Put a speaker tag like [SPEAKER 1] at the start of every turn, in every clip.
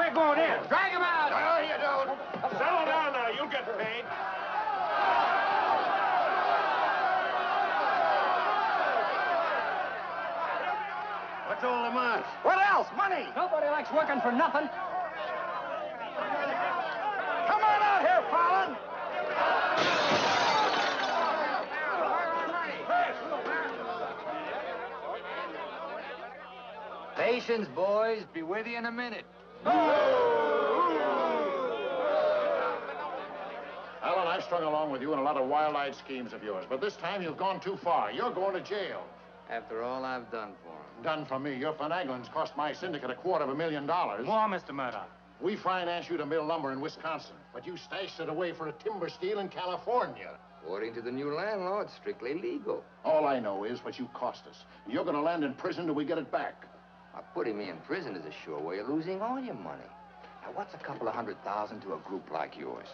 [SPEAKER 1] We're going in. Drag him out.
[SPEAKER 2] No, you don't.
[SPEAKER 3] Settle down now. You'll get paid.
[SPEAKER 2] What's all the muss?
[SPEAKER 1] What else? Money.
[SPEAKER 4] Nobody likes working for nothing.
[SPEAKER 1] Come on out here, Fallon.
[SPEAKER 4] Patience, boys. Be with you in a minute.
[SPEAKER 2] Alan, I've strung along with you in a lot of wild-eyed schemes of yours, but this time you've gone too far. You're going to jail.
[SPEAKER 4] After all I've done for him.
[SPEAKER 2] Done for me. Your finagling's cost my syndicate $250,000.
[SPEAKER 3] More, Mr. Murdoch.
[SPEAKER 2] We financed you to mill lumber in Wisconsin, but you stashed it away for a timber steal in California.
[SPEAKER 4] According to the new landlord, it's strictly legal.
[SPEAKER 2] All I know is what you cost us. You're going to land in prison till we get it back.
[SPEAKER 4] Now, putting me in prison is a sure way of losing all your money. Now, what's a couple of $100,000 to a group like yours?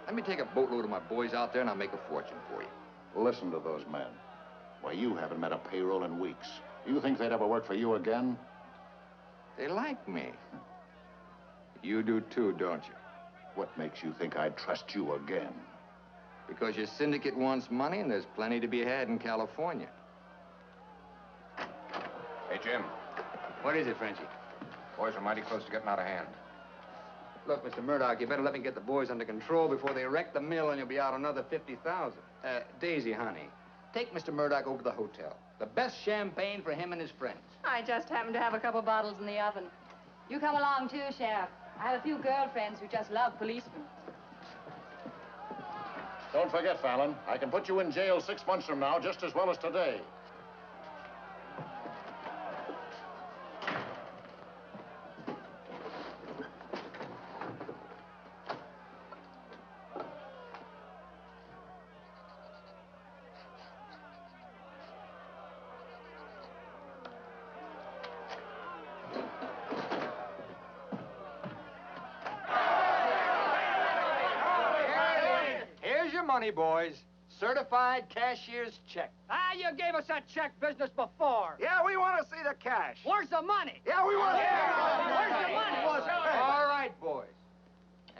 [SPEAKER 4] Let me take a boatload of my boys out there and I'll make a fortune for you.
[SPEAKER 2] Listen to those men. Why, you haven't met a payroll in weeks. You think they'd ever work for you again?
[SPEAKER 4] They like me. You do too, don't you?
[SPEAKER 2] What makes you think I'd trust you again?
[SPEAKER 4] Because your syndicate wants money and there's plenty to be had in California.
[SPEAKER 5] Hey, Jim.
[SPEAKER 4] What is it, Frenchie?
[SPEAKER 5] Boys are mighty close to getting out of hand.
[SPEAKER 4] Look, Mr. Murdoch, you better let me get the boys under control before they wreck the mill and you'll be out another $50,000. Daisy, honey, take Mr. Murdoch over to the hotel. The best champagne for him and his friends.
[SPEAKER 6] I just happen to have a couple bottles in the oven. You come along too, Sheriff. I have a few girlfriends who just love policemen.
[SPEAKER 2] Don't forget, Fallon, I can put you in jail 6 months from now just as well as today.
[SPEAKER 4] Money, boys. Certified cashier's check.
[SPEAKER 1] Ah, you gave us that check business before.
[SPEAKER 2] Yeah, we want to see the cash.
[SPEAKER 1] Where's the money?
[SPEAKER 2] Yeah, we want to see
[SPEAKER 1] Where's the money?
[SPEAKER 4] All right, boys.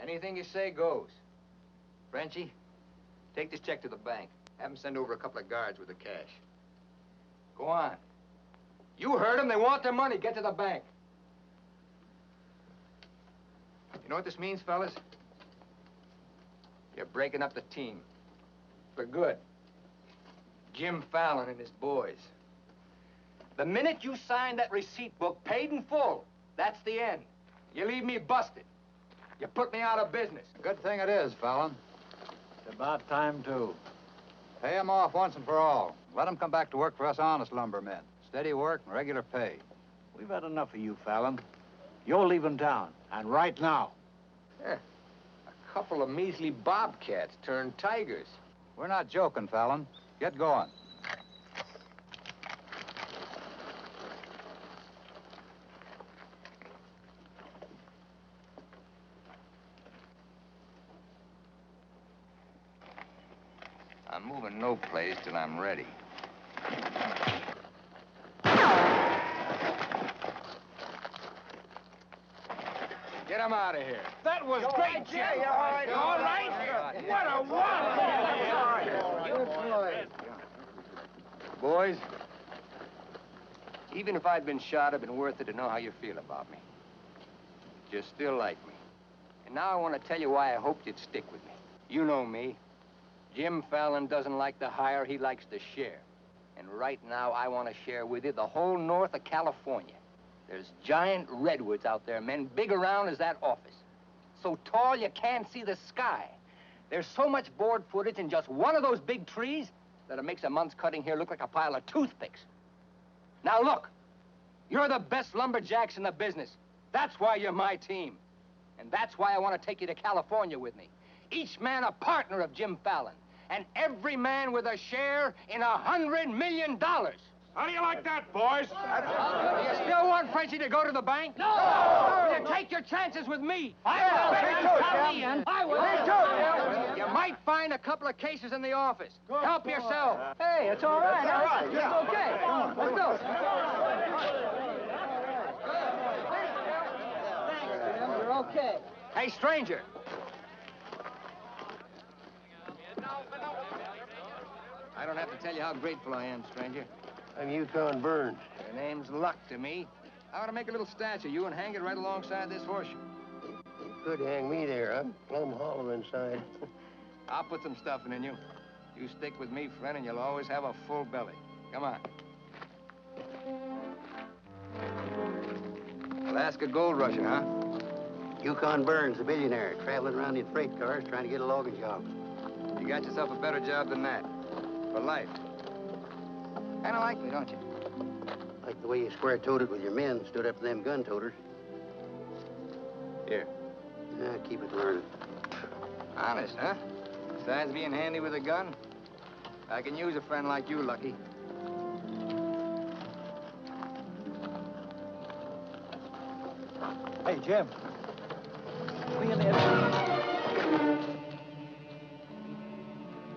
[SPEAKER 4] Anything you say goes. Frenchie, take this check to the bank. Have them send over a couple of guards with the cash. Go on. You heard them. They want their money. Get to the bank. You know what this means, fellas? You're breaking up the team. For good. Jim Fallon and his boys. The minute you sign that receipt book, paid in full, that's the end. You leave me busted. You put me out of business.
[SPEAKER 7] Good thing it is, Fallon. It's about time, too. Pay him off once and for all. Let him come back to work for us honest lumbermen. Steady work and regular pay.
[SPEAKER 1] We've had enough of you, Fallon. You're leaving town, and right now.
[SPEAKER 4] Yeah. A couple of measly bobcats turned tigers.
[SPEAKER 7] We're not joking, Fallon. Get going.
[SPEAKER 4] I'm moving no place till I'm ready. Get him out of here.
[SPEAKER 1] That was great, Jim. You all right? All right? What a one!
[SPEAKER 4] Boys, even if I'd been shot, it'd been worth it to know how you feel about me. You still like me. And now I want to tell you why I hoped you'd stick with me. You know me. Jim Fallon doesn't like to hire, he likes to share. And right now, I want to share with you the whole north of California. There's giant redwoods out there, men, big around as that office. So tall you can't see the sky. There's so much board footage in just one of those big trees that it makes a month's cutting here look like a pile of toothpicks. Now look, you're the best lumberjacks in the business. That's why you're my team. And that's why I want to take you to California with me. Each man a partner of Jim Fallon. And every man with a share in $100 million.
[SPEAKER 3] How do you like that, boys?
[SPEAKER 4] Do you still want Frenchie to go to the bank?
[SPEAKER 1] No!
[SPEAKER 4] Well, you take your chances with me.
[SPEAKER 1] I will.
[SPEAKER 4] You might find a couple of cases in the office. Help yourself.
[SPEAKER 1] Hey, it's all right. It's all right. It's okay. Come on, let's go.
[SPEAKER 8] Okay.
[SPEAKER 4] Hey, stranger. I don't have to tell you how grateful I am, stranger.
[SPEAKER 8] I'm Yukon Burns.
[SPEAKER 4] Your name's Luck to me. I want to make a little statue of you and hang it right alongside this horseshoe.
[SPEAKER 8] Could hang me there. I'm plumb hollow inside.
[SPEAKER 4] I'll put some stuffing in you. You stick with me, friend, and you'll always have a full belly. Come on. Alaska gold rushing, huh?
[SPEAKER 8] Yukon Burns, the billionaire, traveling around in freight cars trying to get a logging job.
[SPEAKER 4] You got yourself a better job than that. For life. Kind of like me, don't you?
[SPEAKER 8] Like the way you square-toed with your men, stood up to them gun-toters.
[SPEAKER 4] Here.
[SPEAKER 8] Yeah, keep it learning.
[SPEAKER 4] Honest, huh? Besides being handy with a gun, I can use a friend like you, Lucky.
[SPEAKER 1] Hey, Jim. We in there.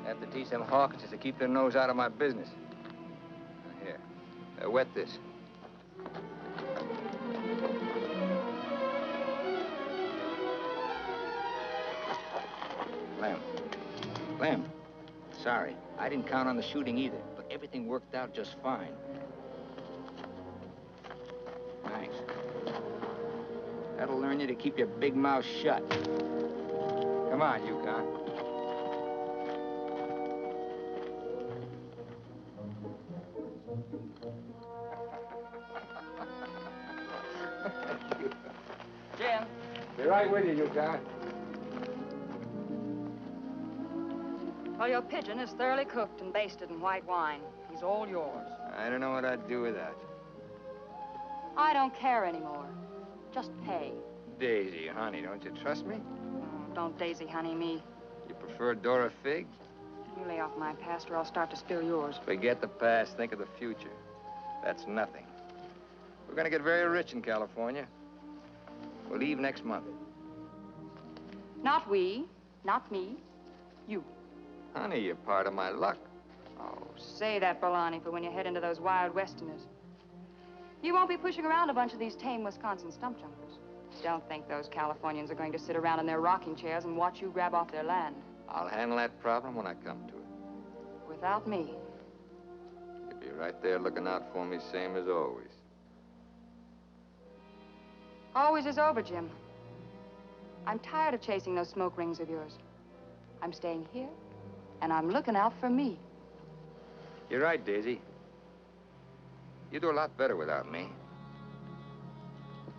[SPEAKER 4] Have to teach them Hawkinses to keep their nose out of my business. Here. Wet this. Lem. Sorry. I didn't count on the shooting either, but everything worked out just fine. Thanks. That'll learn you to keep your big mouth shut. Come on, Yukon.
[SPEAKER 6] Jim.
[SPEAKER 4] Be right with you, Yukon.
[SPEAKER 6] Well, your pigeon is thoroughly cooked and basted in white wine. He's all yours.
[SPEAKER 4] I don't know what I'd do without you.
[SPEAKER 6] I don't care anymore. Just pay.
[SPEAKER 4] Daisy, honey, don't you trust me?
[SPEAKER 6] Oh, don't daisy honey me.
[SPEAKER 4] You prefer Dora Fig?
[SPEAKER 6] You lay off my past or I'll start to spill yours.
[SPEAKER 4] Forget the past, think of the future. That's nothing. We're gonna get very rich in California. We'll leave next month.
[SPEAKER 6] Not we, not me, you.
[SPEAKER 4] Honey, you're part of my luck.
[SPEAKER 6] Oh, say that, Bolani, for when you head into those wild westerners. You won't be pushing around a bunch of these tame Wisconsin stump jumpers. Don't think those Californians are going to sit around in their rocking chairs and watch you grab off their land.
[SPEAKER 4] I'll handle that problem when I come to it.
[SPEAKER 6] Without me.
[SPEAKER 4] You'll be right there looking out for me, same as always.
[SPEAKER 6] Always is over, Jim. I'm tired of chasing those smoke rings of yours. I'm staying here, and I'm looking out for me.
[SPEAKER 4] You're right, Daisy. You do a lot better without me.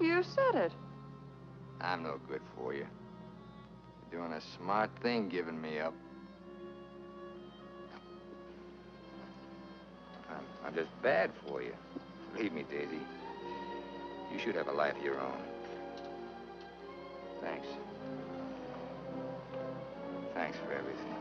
[SPEAKER 6] You said it.
[SPEAKER 4] I'm no good for you. You're doing a smart thing giving me up. I'm just bad for you. Believe me, Daisy. You should have a life of your own. Thanks. Thanks for everything.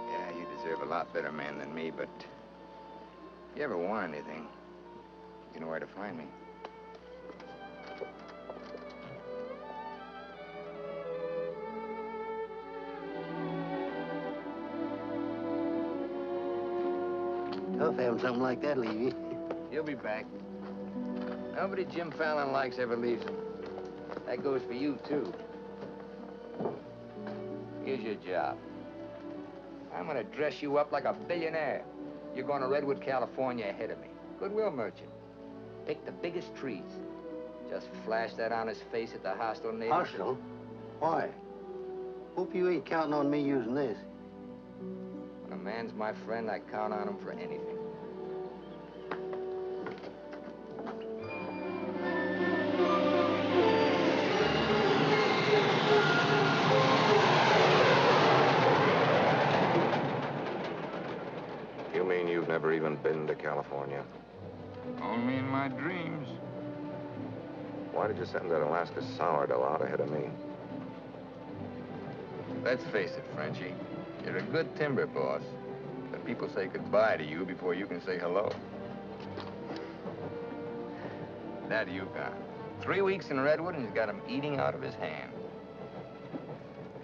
[SPEAKER 4] Yeah, you deserve a lot better man than me, but if you ever want anything, you know where to find me.
[SPEAKER 8] Tough having something like that leave you.
[SPEAKER 4] He'll be back. Nobody Jim Fallon likes ever leaves him. That goes for you, too. Here's your job. I'm gonna dress you up like a billionaire. You're going to Redwood, California ahead of me. Goodwill merchant. Pick the biggest trees. Just flash that on his face at the hostile neighbors.
[SPEAKER 8] Hostile? Why? Hope you ain't counting on me using this.
[SPEAKER 4] When a man's my friend, I count on him for anything.
[SPEAKER 5] You mean you've never even been to California?
[SPEAKER 4] Only in my dreams.
[SPEAKER 5] Why did you send that Alaska sourdough out ahead of me?
[SPEAKER 4] Let's face it, Frenchie. You're a good timber boss. But people say goodbye to you before you can say hello.
[SPEAKER 5] That Yukon. 3 weeks in Redwood, and he's got him eating out of his hand.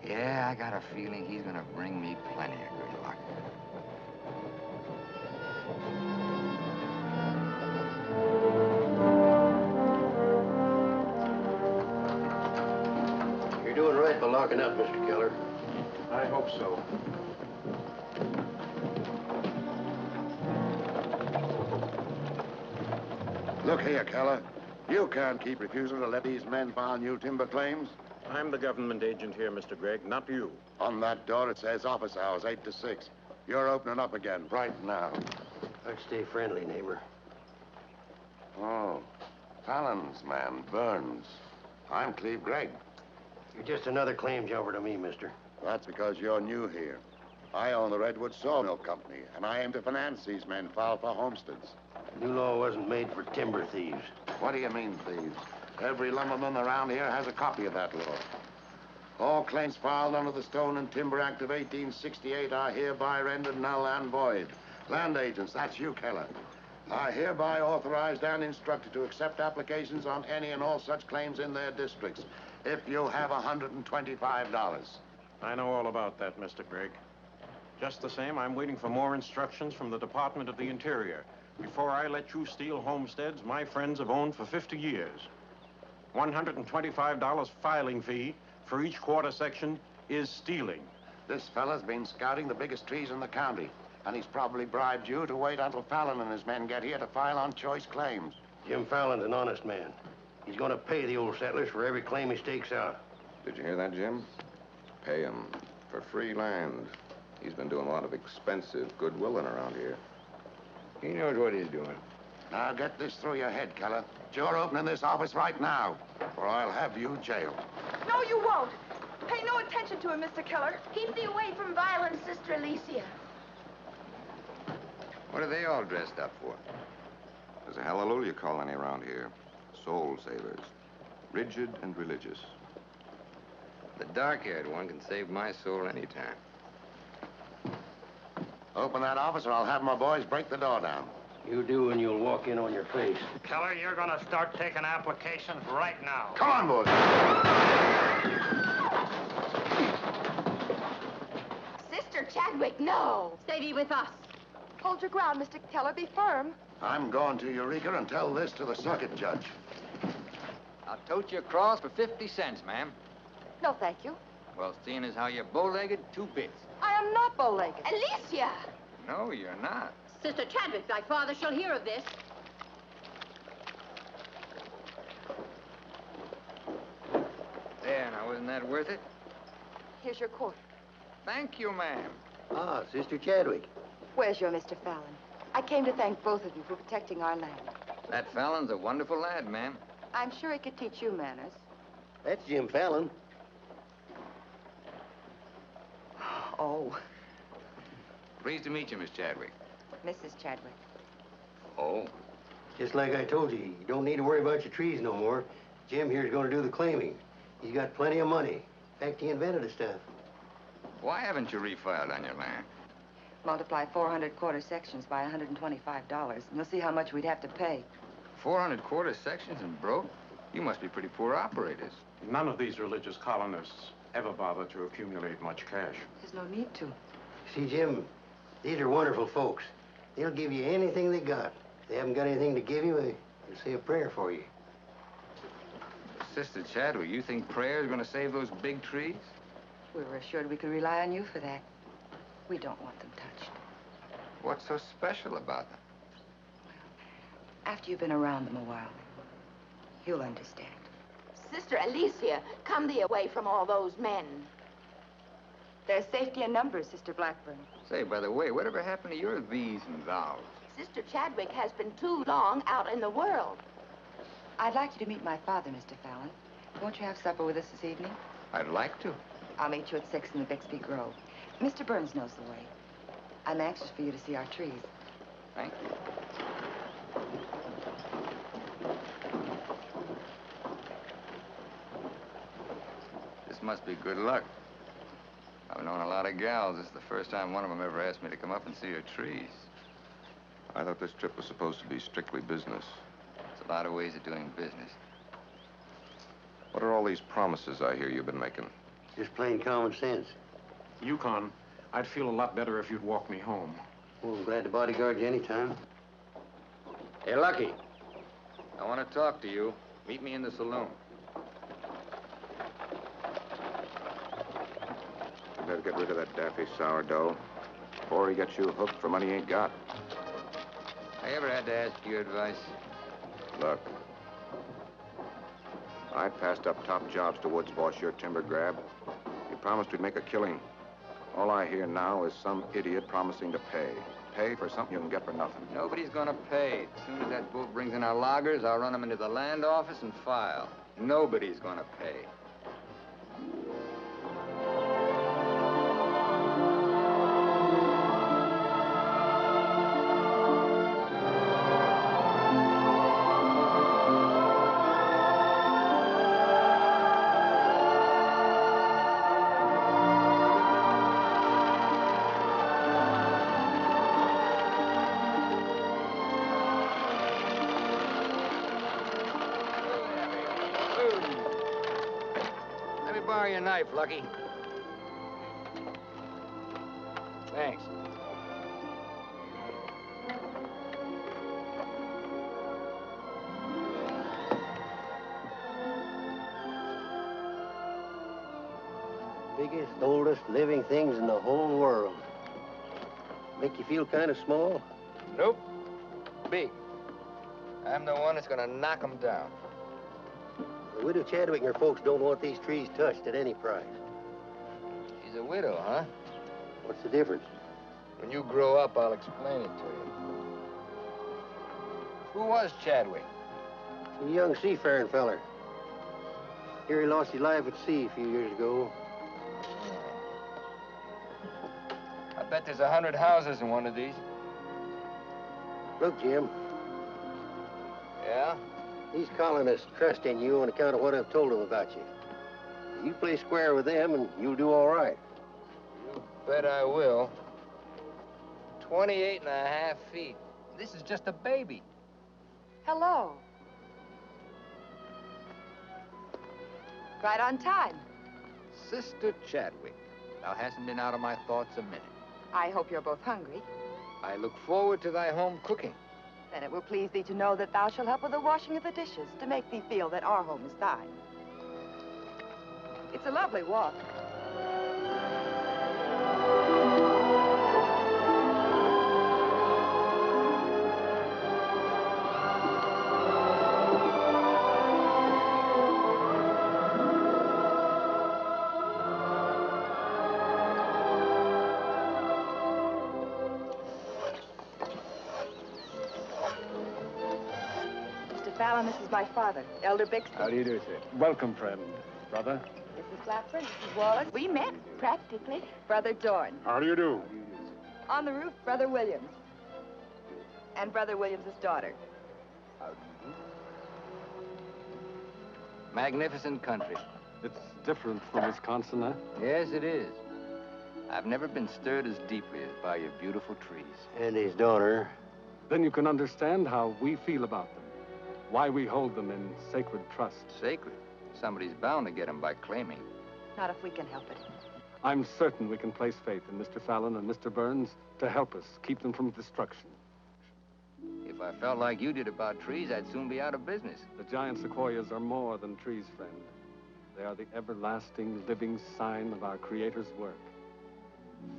[SPEAKER 5] Yeah, I got a feeling he's gonna bring me plenty of good luck.
[SPEAKER 8] You're doing right by locking up, Mr. Keller.
[SPEAKER 2] I hope so.
[SPEAKER 9] Look here, Keller. You can't keep refusing to let these men file new timber claims.
[SPEAKER 2] I'm the government agent here, Mr. Gregg, not you.
[SPEAKER 9] On that door, it says office hours, 8 to 6. You're opening up again right now.
[SPEAKER 8] I'd stay friendly, neighbor.
[SPEAKER 9] Oh, Fallon's man, Burns. I'm Cleve Gregg.
[SPEAKER 8] You're just another claim jumper to me, mister.
[SPEAKER 9] That's because you're new here. I own the Redwood Sawmill Company, and I aim to finance these men filed for homesteads.
[SPEAKER 8] New law wasn't made for timber thieves.
[SPEAKER 9] What do you mean, thieves? Every lumberman around here has a copy of that law. All claims filed under the Stone and Timber Act of 1868 are hereby rendered null and void. Land agents, that's you, Keller, are hereby authorized and instructed to accept applications on any and all such claims in their districts if you have $125.
[SPEAKER 2] I know all about that, Mr. Gregg. Just the same, I'm waiting for more instructions from the Department of the Interior before I let you steal homesteads my friends have owned for 50 years. $125 filing fee for each quarter section is stealing.
[SPEAKER 9] This fella's been scouting the biggest trees in the county, and he's probably bribed you to wait until Fallon and his men get here to file on choice claims.
[SPEAKER 8] Jim Fallon's an honest man. He's gonna pay the old settlers for every claim he stakes out.
[SPEAKER 5] Did you hear that, Jim? Pay him for free land. He's been doing a lot of expensive goodwilling around here. He knows what he's doing.
[SPEAKER 9] Now get this through your head, Keller. You're opening this office right now, or I'll have you jailed.
[SPEAKER 10] No, you won't. Pay no attention to him, Mr. Keller.
[SPEAKER 11] Keep thee away from violence, Sister Alicia.
[SPEAKER 5] What are they all dressed up for? There's a hallelujah colony around here. Soul savers. Rigid and religious. The dark-haired one can save my soul anytime.
[SPEAKER 9] Open that office or I'll have my boys break the door down.
[SPEAKER 8] You do and you'll walk in on your face.
[SPEAKER 3] Keller, you're gonna start taking applications right now.
[SPEAKER 9] Come on, boys.
[SPEAKER 11] Sister Chadwick, no.
[SPEAKER 10] Stay thee with us. Hold your ground, Mr. Keller. Be firm.
[SPEAKER 9] I'm going to Eureka and tell this to the circuit judge.
[SPEAKER 4] I'll tote you across for 50 cents, ma'am.
[SPEAKER 10] No, thank you.
[SPEAKER 4] Well, seeing as how you're bow-legged, 2 bits.
[SPEAKER 10] I am not bow-legged.
[SPEAKER 11] Alicia!
[SPEAKER 4] No, you're not.
[SPEAKER 10] Sister Chadwick, thy father shall hear of this.
[SPEAKER 4] There, now, wasn't that worth it?
[SPEAKER 10] Here's your court.
[SPEAKER 4] Thank you, ma'am.
[SPEAKER 8] Ah, Sister Chadwick.
[SPEAKER 6] Where's your Mr. Fallon? I came to thank both of you for protecting our land.
[SPEAKER 4] That Fallon's a wonderful lad, ma'am.
[SPEAKER 6] I'm sure he could teach you manners.
[SPEAKER 8] That's Jim Fallon.
[SPEAKER 6] Oh,
[SPEAKER 4] Pleased to meet you, Miss Chadwick.
[SPEAKER 6] Mrs. Chadwick.
[SPEAKER 4] Oh?
[SPEAKER 8] Just like I told you, you don't need to worry about your trees no more. Jim here's gonna do the claiming. He's got plenty of money. In fact, he invented the stuff.
[SPEAKER 4] Why haven't you refiled on your land?
[SPEAKER 6] Multiply 400 quarter sections by $125, and we'll see how much we'd have to pay.
[SPEAKER 4] 400 quarter sections and broke? You must be pretty poor operators.
[SPEAKER 2] None of these religious colonists ever bother to accumulate much cash.
[SPEAKER 6] There's no need to.
[SPEAKER 8] See, Jim, these are wonderful folks. They'll give you anything they got. If they haven't got anything to give you, they'll say a prayer for you.
[SPEAKER 4] Sister Chadwick, you think prayer is going to save those big trees?
[SPEAKER 6] We were assured we could rely on you for that. We don't want them touched.
[SPEAKER 4] What's so special about them?
[SPEAKER 6] After you've been around them a while, you'll understand.
[SPEAKER 11] Sister Alicia, come thee away from all those men.
[SPEAKER 6] There's safety in numbers, Sister Blackburn.
[SPEAKER 4] Say, by the way, whatever happened to your these and thous?
[SPEAKER 11] Sister Chadwick has been too long out in the world.
[SPEAKER 6] I'd like you to meet my father, Mr. Fallon. Won't you have supper with us this evening?
[SPEAKER 4] I'd like to.
[SPEAKER 6] I'll meet you at 6 in the Bixby Grove. Mr. Burns knows the way. I'm anxious for you to see our trees.
[SPEAKER 4] Thank you. This must be good luck. I've known a lot of gals. This is the first time one of them ever asked me to come up and see her trees.
[SPEAKER 5] I thought this trip was supposed to be strictly business.
[SPEAKER 4] It's
[SPEAKER 5] A lot of ways of doing business. What are all these promises I hear you've been making?
[SPEAKER 8] Just plain common sense.
[SPEAKER 2] Yukon, I'd feel a lot better if you'd walk me home.
[SPEAKER 8] Well, I'm glad to bodyguard you anytime.
[SPEAKER 4] Hey, Lucky. I want to talk to you. Meet me in the saloon.
[SPEAKER 5] You better get rid of that daffy sourdough before he gets you hooked for money he ain't got.
[SPEAKER 4] I ever had to ask your advice?
[SPEAKER 5] Look, I passed up top jobs to Woods' boss, your timber grab. He promised we'd make a killing. All I hear now is some idiot promising to pay. Pay for something you can get for nothing.
[SPEAKER 4] Nobody's gonna pay. As soon as that boat brings in our loggers, I'll run them into the land office and file. Nobody's gonna pay. Borrow your knife, Lucky. Thanks.
[SPEAKER 8] Biggest, oldest living things in the whole world. Make you feel kind of small?
[SPEAKER 4] Nope. Big. I'm the one that's gonna knock them down.
[SPEAKER 8] The widow Chadwick and her folks don't want these trees touched at any price.
[SPEAKER 4] She's a widow, huh?
[SPEAKER 8] What's the difference?
[SPEAKER 4] When you grow up, I'll explain it to you. Who was Chadwick?
[SPEAKER 8] A young seafaring feller. Here he lost his life at sea a few years ago.
[SPEAKER 4] I bet there's 100 houses in one of these.
[SPEAKER 8] Look, Jim.
[SPEAKER 4] Yeah?
[SPEAKER 8] These colonists trust in you on account of what I've told them about you. You play square with them, and you'll do all right.
[SPEAKER 4] You bet I will. 28 and a half feet. This is just a baby.
[SPEAKER 10] Hello. Right on time.
[SPEAKER 4] Sister Chadwick. Thou hasn't been out of my thoughts a minute.
[SPEAKER 10] I hope you're both hungry.
[SPEAKER 4] I look forward to thy home cooking.
[SPEAKER 10] Then it will please thee to know that thou shalt help with the washing of the dishes to make thee feel that our home is thine. It's a lovely walk. Fallon, this is my father, Elder Bixby.
[SPEAKER 12] How do you do, sir? Welcome, friend. Brother?
[SPEAKER 10] Mrs. Blackburn, Mrs. Wallace. We met, practically. Brother Dorn.
[SPEAKER 12] How do you do?
[SPEAKER 10] On the roof, Brother Williams. And Brother Williams' daughter.
[SPEAKER 12] How do you do?
[SPEAKER 4] Magnificent country.
[SPEAKER 12] It's different from Wisconsin, huh?
[SPEAKER 4] Yes, it is. I've never been stirred as deeply as by your beautiful trees.
[SPEAKER 8] And his daughter.
[SPEAKER 12] Then you can understand how we feel about them. Why we hold them in sacred trust.
[SPEAKER 4] Sacred? Somebody's bound to get them by claiming.
[SPEAKER 10] Not if we can help it.
[SPEAKER 12] I'm certain we can place faith in Mr. Fallon and Mr. Burns to help us keep them from destruction.
[SPEAKER 4] If I felt like you did about trees, I'd soon be out of business.
[SPEAKER 12] The giant sequoias are more than trees, friend. They are the everlasting, living sign of our Creator's work.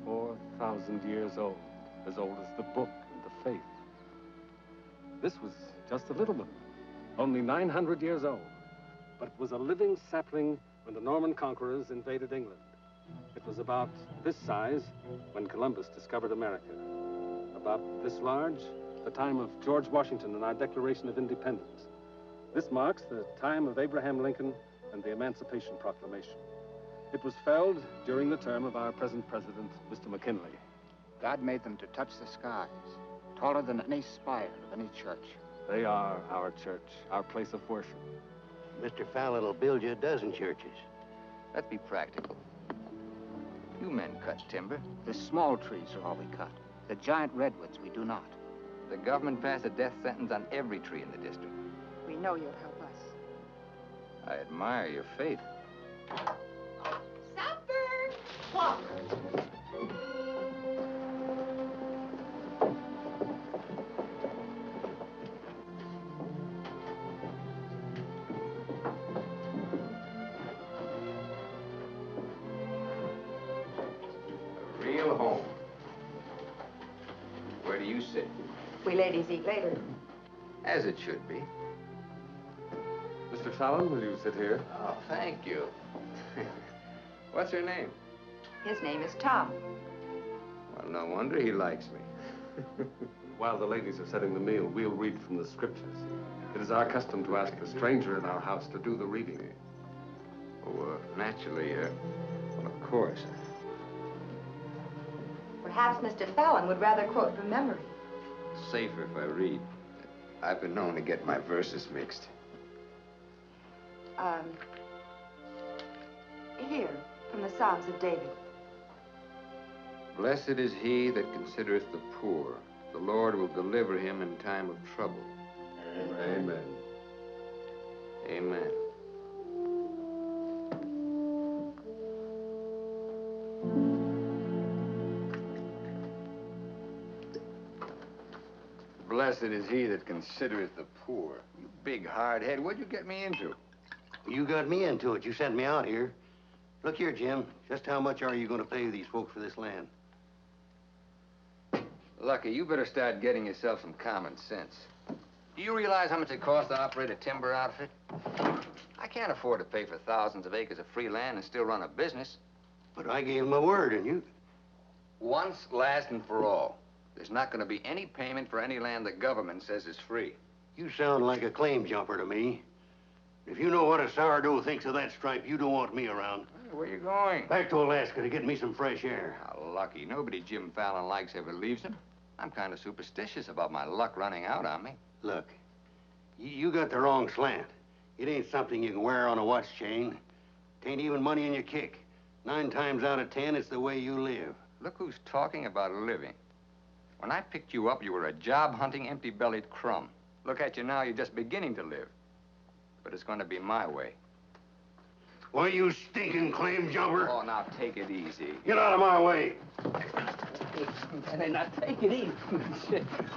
[SPEAKER 12] 4,000 years old as the book and the faith. This was just a little one. Only 900 years old, but it was a living sapling when the Norman conquerors invaded England. It was about this size when Columbus discovered America. About this large, the time of George Washington and our Declaration of Independence. This marks the time of Abraham Lincoln and the Emancipation Proclamation. It was felled during the term of our present president, Mr. McKinley.
[SPEAKER 13] God made them to touch the skies, taller than any spire of any church.
[SPEAKER 12] They are our church, our place of worship.
[SPEAKER 8] Mr. Fallon will build you a dozen churches.
[SPEAKER 4] Let's be practical. You men cut timber.
[SPEAKER 13] The small trees are all we cut. The giant redwoods we do not.
[SPEAKER 4] The government passed a death sentence on every tree in the district.
[SPEAKER 10] We know you'll help us.
[SPEAKER 5] I admire your faith.
[SPEAKER 11] Supper! What?
[SPEAKER 5] A real home. Where do you sit?
[SPEAKER 10] We ladies eat later.
[SPEAKER 5] As it should be.
[SPEAKER 12] Mr. Fallon, will you sit here?
[SPEAKER 5] Oh, thank you. What's her name?
[SPEAKER 10] His name is Tom.
[SPEAKER 5] Well, no wonder he likes me.
[SPEAKER 12] While the ladies are setting the meal, we'll read from the scriptures. It is our custom to ask the stranger in our house to do the reading.
[SPEAKER 5] Oh, naturally, well, of course.
[SPEAKER 10] Perhaps Mr. Fallon would rather quote from memory.
[SPEAKER 5] Safer if I read. I've been known to get my verses mixed.
[SPEAKER 10] Here, from the Psalms of David.
[SPEAKER 5] Blessed is he that considereth the poor. The Lord will deliver him in time of trouble.
[SPEAKER 12] Amen.
[SPEAKER 5] Amen. Blessed is he that considereth the poor. You big hard head, what'd you get me into?
[SPEAKER 8] You got me into it. You sent me out here. Look here, Jim. Just how much are you going to pay these folks for this land?
[SPEAKER 5] Lucky, you better start getting yourself some common sense. Do you realize how much it costs to operate a timber outfit? I can't afford to pay for thousands of acres of free land and still run a business.
[SPEAKER 8] But I gave my word, and you...
[SPEAKER 5] Once, last, and for all. There's not going to be any payment for any land the government says is free.
[SPEAKER 8] You sound like a claim jumper to me. If you know what a sourdough thinks of that stripe, you don't want me around.
[SPEAKER 5] Where you going?
[SPEAKER 8] Back to Alaska to get me some fresh air.
[SPEAKER 5] How lucky. Nobody Jim Fallon likes ever leaves him. I'm kind of superstitious about my luck running out on me.
[SPEAKER 8] Look, you got the wrong slant. It ain't something you can wear on a watch chain. It ain't even money in your kick. 9 times out of 10, it's the way you live.
[SPEAKER 5] Look who's talking about living. When I picked you up, you were a job-hunting, empty-bellied crumb. Look at you now, you're just beginning to live. But it's going to be my way.
[SPEAKER 8] Why, you stinking claim jumper?
[SPEAKER 5] Oh, now take it easy.
[SPEAKER 8] Get out of my way.
[SPEAKER 5] Hey, now take it easy.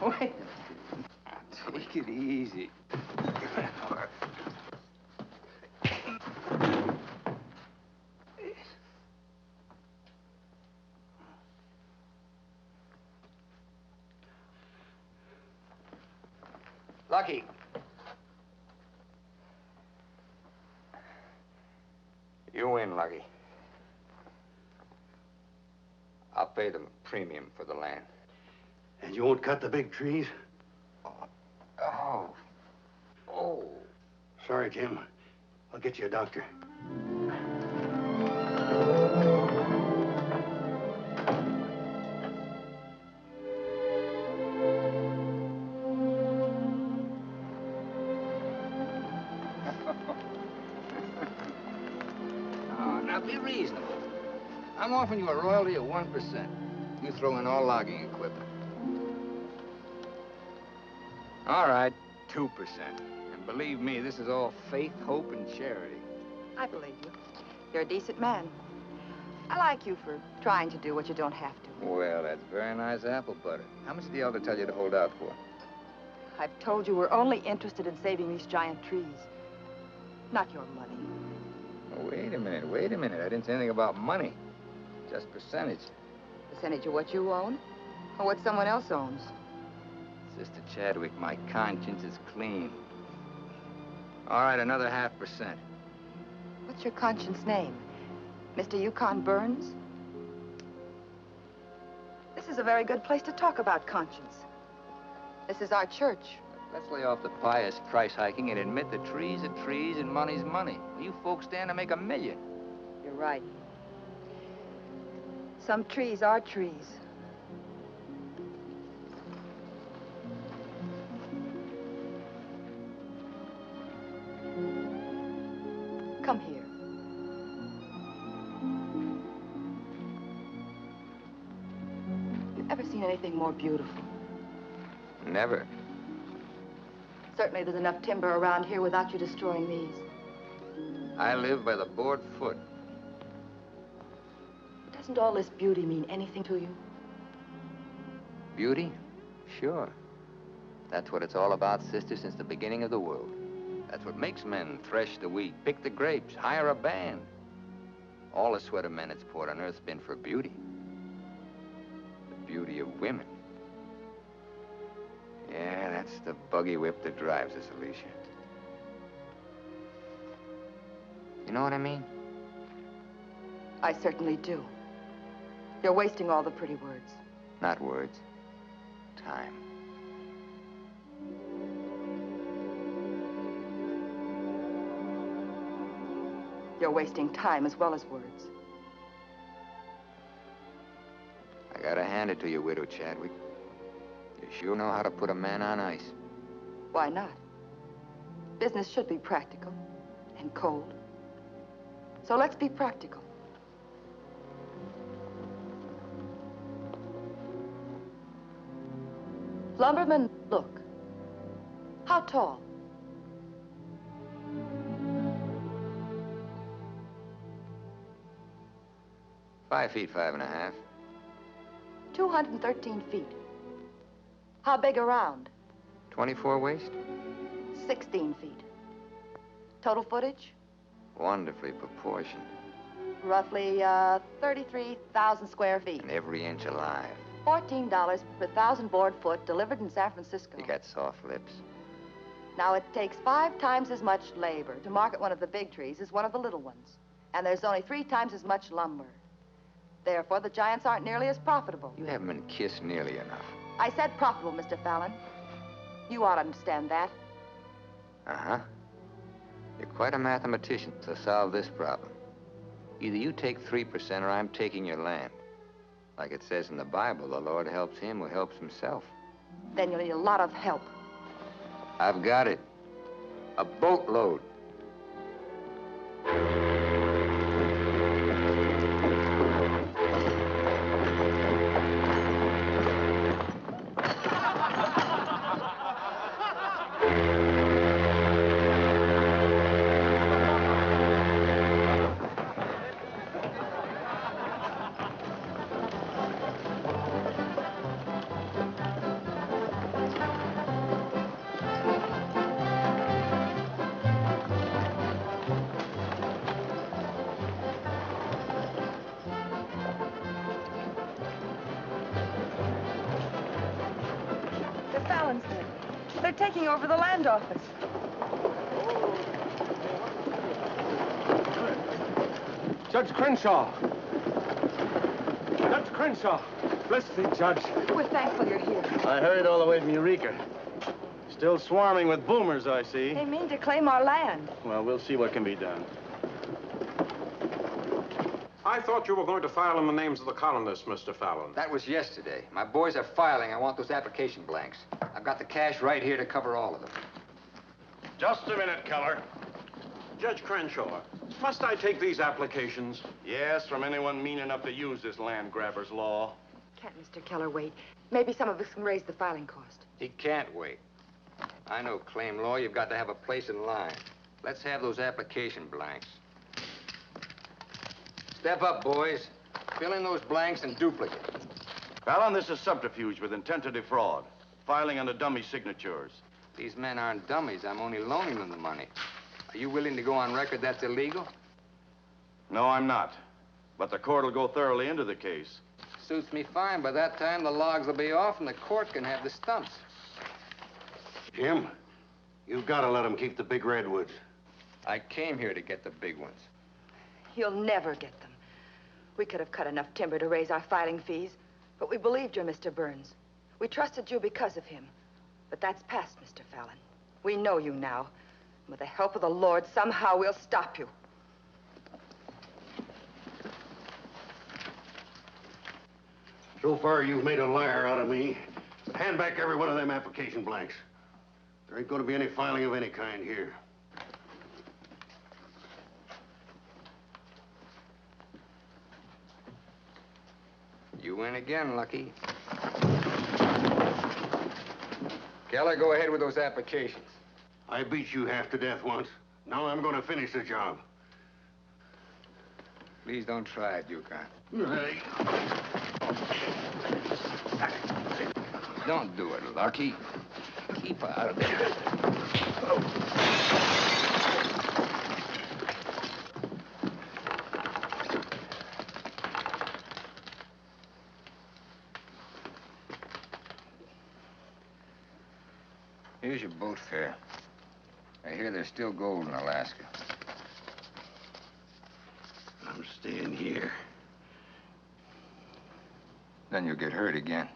[SPEAKER 5] Wait. Take it easy. Lucky. You win, Lucky. I'll pay them a premium for the land.
[SPEAKER 8] And you won't cut the big trees?
[SPEAKER 5] Oh. Oh.
[SPEAKER 8] Sorry, Jim. I'll get you a doctor.
[SPEAKER 5] Be reasonable. I'm offering you a royalty of 1%. You throw in all logging equipment. All right, 2%. And believe me, this is all faith, hope, and charity.
[SPEAKER 10] I believe you. You're a decent man. I like you for trying to do what you don't have to.
[SPEAKER 5] Well, that's very nice apple butter. How much did the elder tell you to hold out for?
[SPEAKER 10] I've told you we're only interested in saving these giant trees. Not your money.
[SPEAKER 5] Oh, wait a minute. I didn't say anything about money. Just percentage.
[SPEAKER 10] Percentage of what you own? Or what someone else owns?
[SPEAKER 5] Sister Chadwick, my conscience is clean. All right, another 0.5%.
[SPEAKER 10] What's your conscience name? Mr. Yukon Burns? This is a very good place to talk about conscience. This is our church.
[SPEAKER 5] Let's lay off the pious price hiking and admit that trees are trees and money's money. You folks stand to make $1 million.
[SPEAKER 10] You're right. Some trees are trees. Come here. You ever seen anything more beautiful?
[SPEAKER 5] Never.
[SPEAKER 10] Certainly there's enough timber around here without you destroying these.
[SPEAKER 4] I live by the board foot.
[SPEAKER 10] Doesn't all this beauty mean anything to you?
[SPEAKER 4] Beauty? Sure. That's what it's all about, sister, since the beginning of the world. That's what makes men thresh the wheat, pick the grapes, hire a band. All the sweat of men that's poured on earth's been for beauty. The beauty of women. Yeah, that's the buggy whip that drives us, Alicia. You know what I mean?
[SPEAKER 10] I certainly do. You're wasting all the pretty words.
[SPEAKER 4] Not words. Time.
[SPEAKER 10] You're wasting time as well as words.
[SPEAKER 4] I gotta hand it to you, Widow Chadwick. You sure know how to put a man on ice.
[SPEAKER 10] Why not? Business should be practical and cold. So let's be practical. Lumberman, look. How tall?
[SPEAKER 4] "5 feet, 5.5.
[SPEAKER 10] 213 feet. How big around?
[SPEAKER 4] 24 waist?
[SPEAKER 10] 16 feet. Total footage?
[SPEAKER 4] Wonderfully proportioned.
[SPEAKER 10] Roughly 33,000 square feet.
[SPEAKER 4] And every inch alive.
[SPEAKER 10] $14 per 1,000 board foot delivered in San Francisco.
[SPEAKER 4] You got soft lips.
[SPEAKER 10] Now, it takes 5 times as much labor to market one of the big trees as one of the little ones. And there's only 3 times as much lumber. Therefore, the giants aren't nearly as profitable.
[SPEAKER 4] You haven't been kissed nearly enough.
[SPEAKER 10] I said profitable, Mr. Fallon. You ought to understand that.
[SPEAKER 4] Uh-huh. You're quite a mathematician, so solve this problem. Either you take 3% or I'm taking your land. Like it says in the Bible, the Lord helps him who helps himself.
[SPEAKER 10] Then you'll need a lot of help.
[SPEAKER 4] I've got it. A boatload.
[SPEAKER 10] They're taking over the land office.
[SPEAKER 12] Judge Crenshaw. Judge Crenshaw. Bless thee, Judge.
[SPEAKER 10] We're thankful you're here.
[SPEAKER 14] I hurried all the way from Eureka. Still swarming with boomers, I see.
[SPEAKER 10] They mean to claim our land.
[SPEAKER 14] Well, we'll see what can be done.
[SPEAKER 2] I thought you were going to file in the names of the colonists, Mr. Fallon.
[SPEAKER 4] That was yesterday. My boys are filing. I want those application blanks. I've got the cash right here to cover all of them.
[SPEAKER 2] Just a minute, Keller. Judge Crenshaw, must I take these applications?
[SPEAKER 9] Yes, from anyone mean enough to use this land grabber's law.
[SPEAKER 10] Can't Mr. Keller wait? Maybe some of us can raise the filing cost.
[SPEAKER 4] He can't wait. I know claim law. You've got to have a place in line. Let's have those application blanks. Step up, boys. Fill in those blanks and duplicate.
[SPEAKER 9] Fallon, this is subterfuge with intent to defraud. Filing under dummy signatures.
[SPEAKER 4] These men aren't dummies. I'm only loaning them the money. Are you willing to go on record that's illegal?
[SPEAKER 9] No, I'm not. But the court will go thoroughly into the case.
[SPEAKER 4] Suits me fine. By that time, the logs will be off and the court can have the stumps.
[SPEAKER 8] Jim, you've got to let them keep the big redwoods.
[SPEAKER 4] I came here to get the big ones.
[SPEAKER 10] You'll never get them. We could have cut enough timber to raise our filing fees, but we believed you, Mr. Burns. We trusted you because of him. But that's past, Mr. Fallon. We know you now. With the help of the Lord, somehow we'll stop you.
[SPEAKER 8] So far, you've made a liar out of me. Hand back every one of them application blanks. There ain't going to be any filing of any kind here.
[SPEAKER 4] You win again, Lucky. Keller, go ahead with those applications.
[SPEAKER 8] I beat you half to death once. Now I'm going to finish the job.
[SPEAKER 4] Please don't try it, Yukon. Don't do it, Lucky. Keep out of there. Here's your boat fare. I hear there's still gold in Alaska.
[SPEAKER 8] I'm staying here.
[SPEAKER 4] Then you'll get hurt again.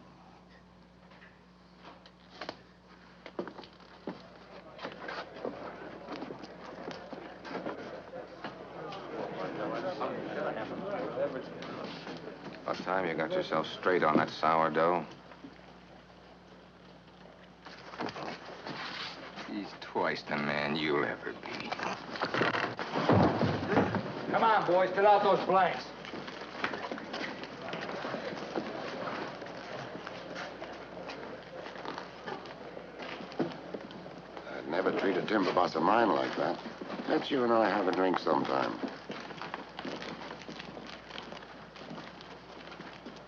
[SPEAKER 4] About time you got yourself straight on that sourdough. He's twice the man you'll ever be.
[SPEAKER 13] Come on, boys, fill out those blanks.
[SPEAKER 9] I'd never treat a timber boss of mine like that. Let's you and I have a drink sometime.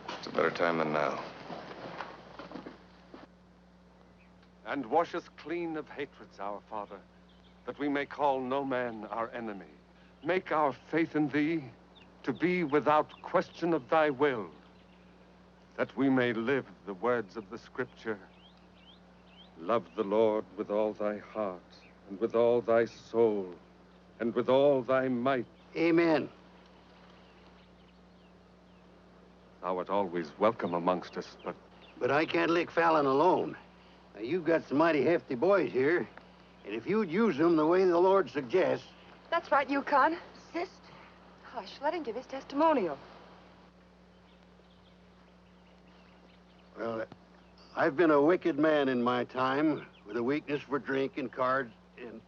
[SPEAKER 5] It's a better time than now.
[SPEAKER 12] And wash us clean of hatreds, our Father, that we may call no man our enemy. Make our faith in thee to be without question of thy will, that we may live the words of the Scripture. Love the Lord with all thy heart, and with all thy soul, and with all thy might.
[SPEAKER 8] Amen.
[SPEAKER 12] Thou art always welcome amongst us,
[SPEAKER 8] But I can't lick Fallon alone. Now, you've got some mighty hefty boys here, and if you'd use them the way the Lord suggests...
[SPEAKER 10] That's right, Yukon. Sister. Hush, let him give his testimonial.
[SPEAKER 8] Well, I've been a wicked man in my time, with a weakness for drink and cards and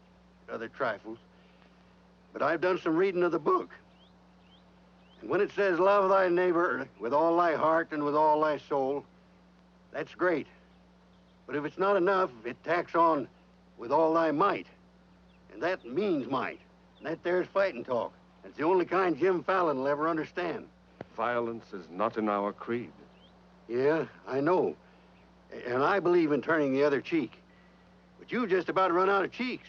[SPEAKER 8] other trifles. But I've done some reading of the book. And when it says, love thy neighbor with all thy heart and with all thy soul, that's great. But if it's not enough, it tacks on with all thy might. And that means might. And that there's fighting talk. It's the only kind Jim Fallon will ever understand.
[SPEAKER 12] violence is not in our creed.
[SPEAKER 8] Yeah, I know. And I believe in turning the other cheek. But you just about run out of cheeks.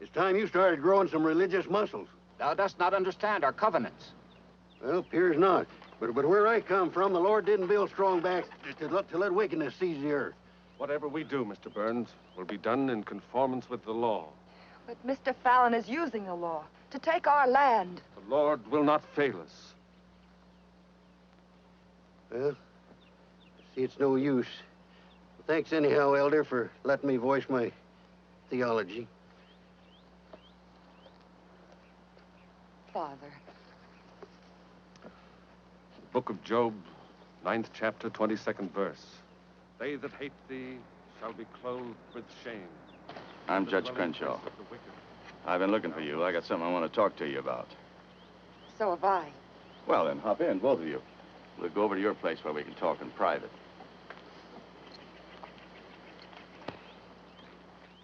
[SPEAKER 8] It's time you started growing some religious muscles.
[SPEAKER 13] Thou dost not understand our covenants.
[SPEAKER 8] Well, appears not. But where I come from, the Lord didn't build strong backs to let wickedness seize the earth.
[SPEAKER 12] Whatever we do, Mr. Burns, will be done in conformance with the law.
[SPEAKER 10] But Mr. Fallon is using the law to take our land.
[SPEAKER 12] The Lord will not fail us.
[SPEAKER 8] Well, I see it's no use. Thanks anyhow, Elder, for letting me voice my theology.
[SPEAKER 10] Father.
[SPEAKER 12] Book of Job, 9th chapter, 22nd verse. They that hate thee shall be clothed with shame.
[SPEAKER 15] I'm Judge Crenshaw. I've been looking for you. I got something I want to talk to you about.
[SPEAKER 10] So have I.
[SPEAKER 15] Well, then, hop in, both of you. We'll go over to your place where we can talk in private.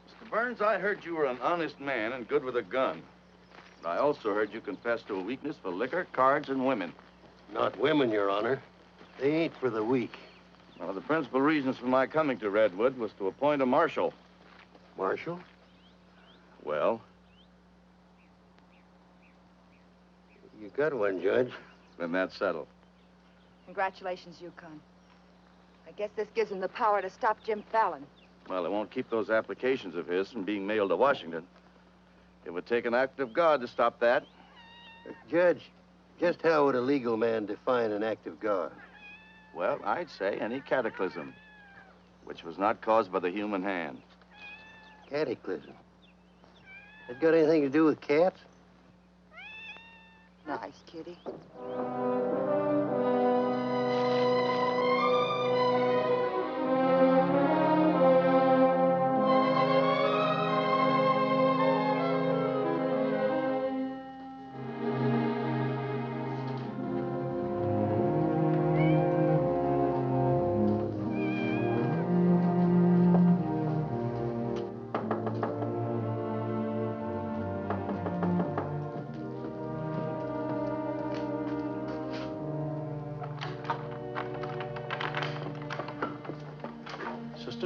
[SPEAKER 15] Mr. Burns, I heard you were an honest man and good with a gun. But I also heard you confess to a weakness for liquor, cards, and women.
[SPEAKER 8] Not women, Your Honor. They ain't for the weak.
[SPEAKER 15] One of the principal reasons for my coming to Redwood was to appoint a marshal.
[SPEAKER 8] Marshal?
[SPEAKER 15] Well?
[SPEAKER 8] You got one, Judge.
[SPEAKER 15] Then that's settled.
[SPEAKER 10] Congratulations, Yukon. I guess this gives him the power to stop Jim Fallon.
[SPEAKER 15] Well, it won't keep those applications of his from being mailed to Washington. It would take an act of God to stop that.
[SPEAKER 8] Judge, just how would a legal man define an act of God?
[SPEAKER 15] Well, I'd say any cataclysm, which was not caused by the human hand.
[SPEAKER 8] Cataclysm? That got anything to do with cats?
[SPEAKER 10] Nice, kitty.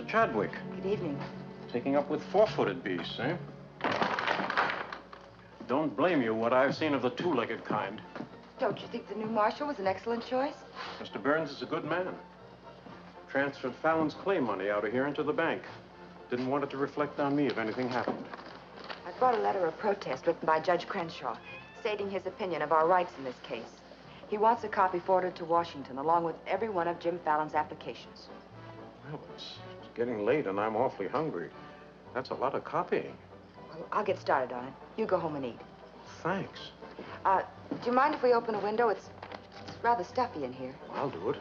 [SPEAKER 2] Chadwick.
[SPEAKER 10] Good evening.
[SPEAKER 2] Taking up with four-footed beasts, eh? Don't blame you what I've seen of the two-legged kind.
[SPEAKER 10] Don't you think the new marshal was an excellent choice?
[SPEAKER 2] Mr. Burns is a good man. Transferred Fallon's clay money out of here into the bank. Didn't want it to reflect on me if anything happened.
[SPEAKER 10] I brought a letter of protest written by Judge Crenshaw, stating his opinion of our rights in this case. He wants a copy forwarded to Washington, along with every one of Jim Fallon's applications.
[SPEAKER 2] Well, it's getting late and I'm awfully hungry. That's a lot of copying.
[SPEAKER 10] Well, I'll get started on it. You go home and eat.
[SPEAKER 2] Thanks.
[SPEAKER 10] Do you mind if we open a window? It's rather stuffy in here.
[SPEAKER 2] I'll do it.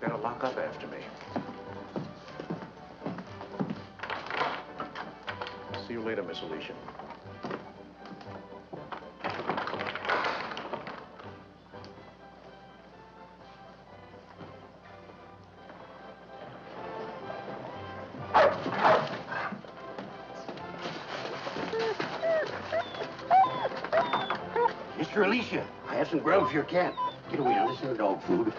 [SPEAKER 2] Better lock up after me. See you later, Miss Alicia.
[SPEAKER 8] Mr. Alicia, I have some grub for your cat. Get away now, this isn't dog food.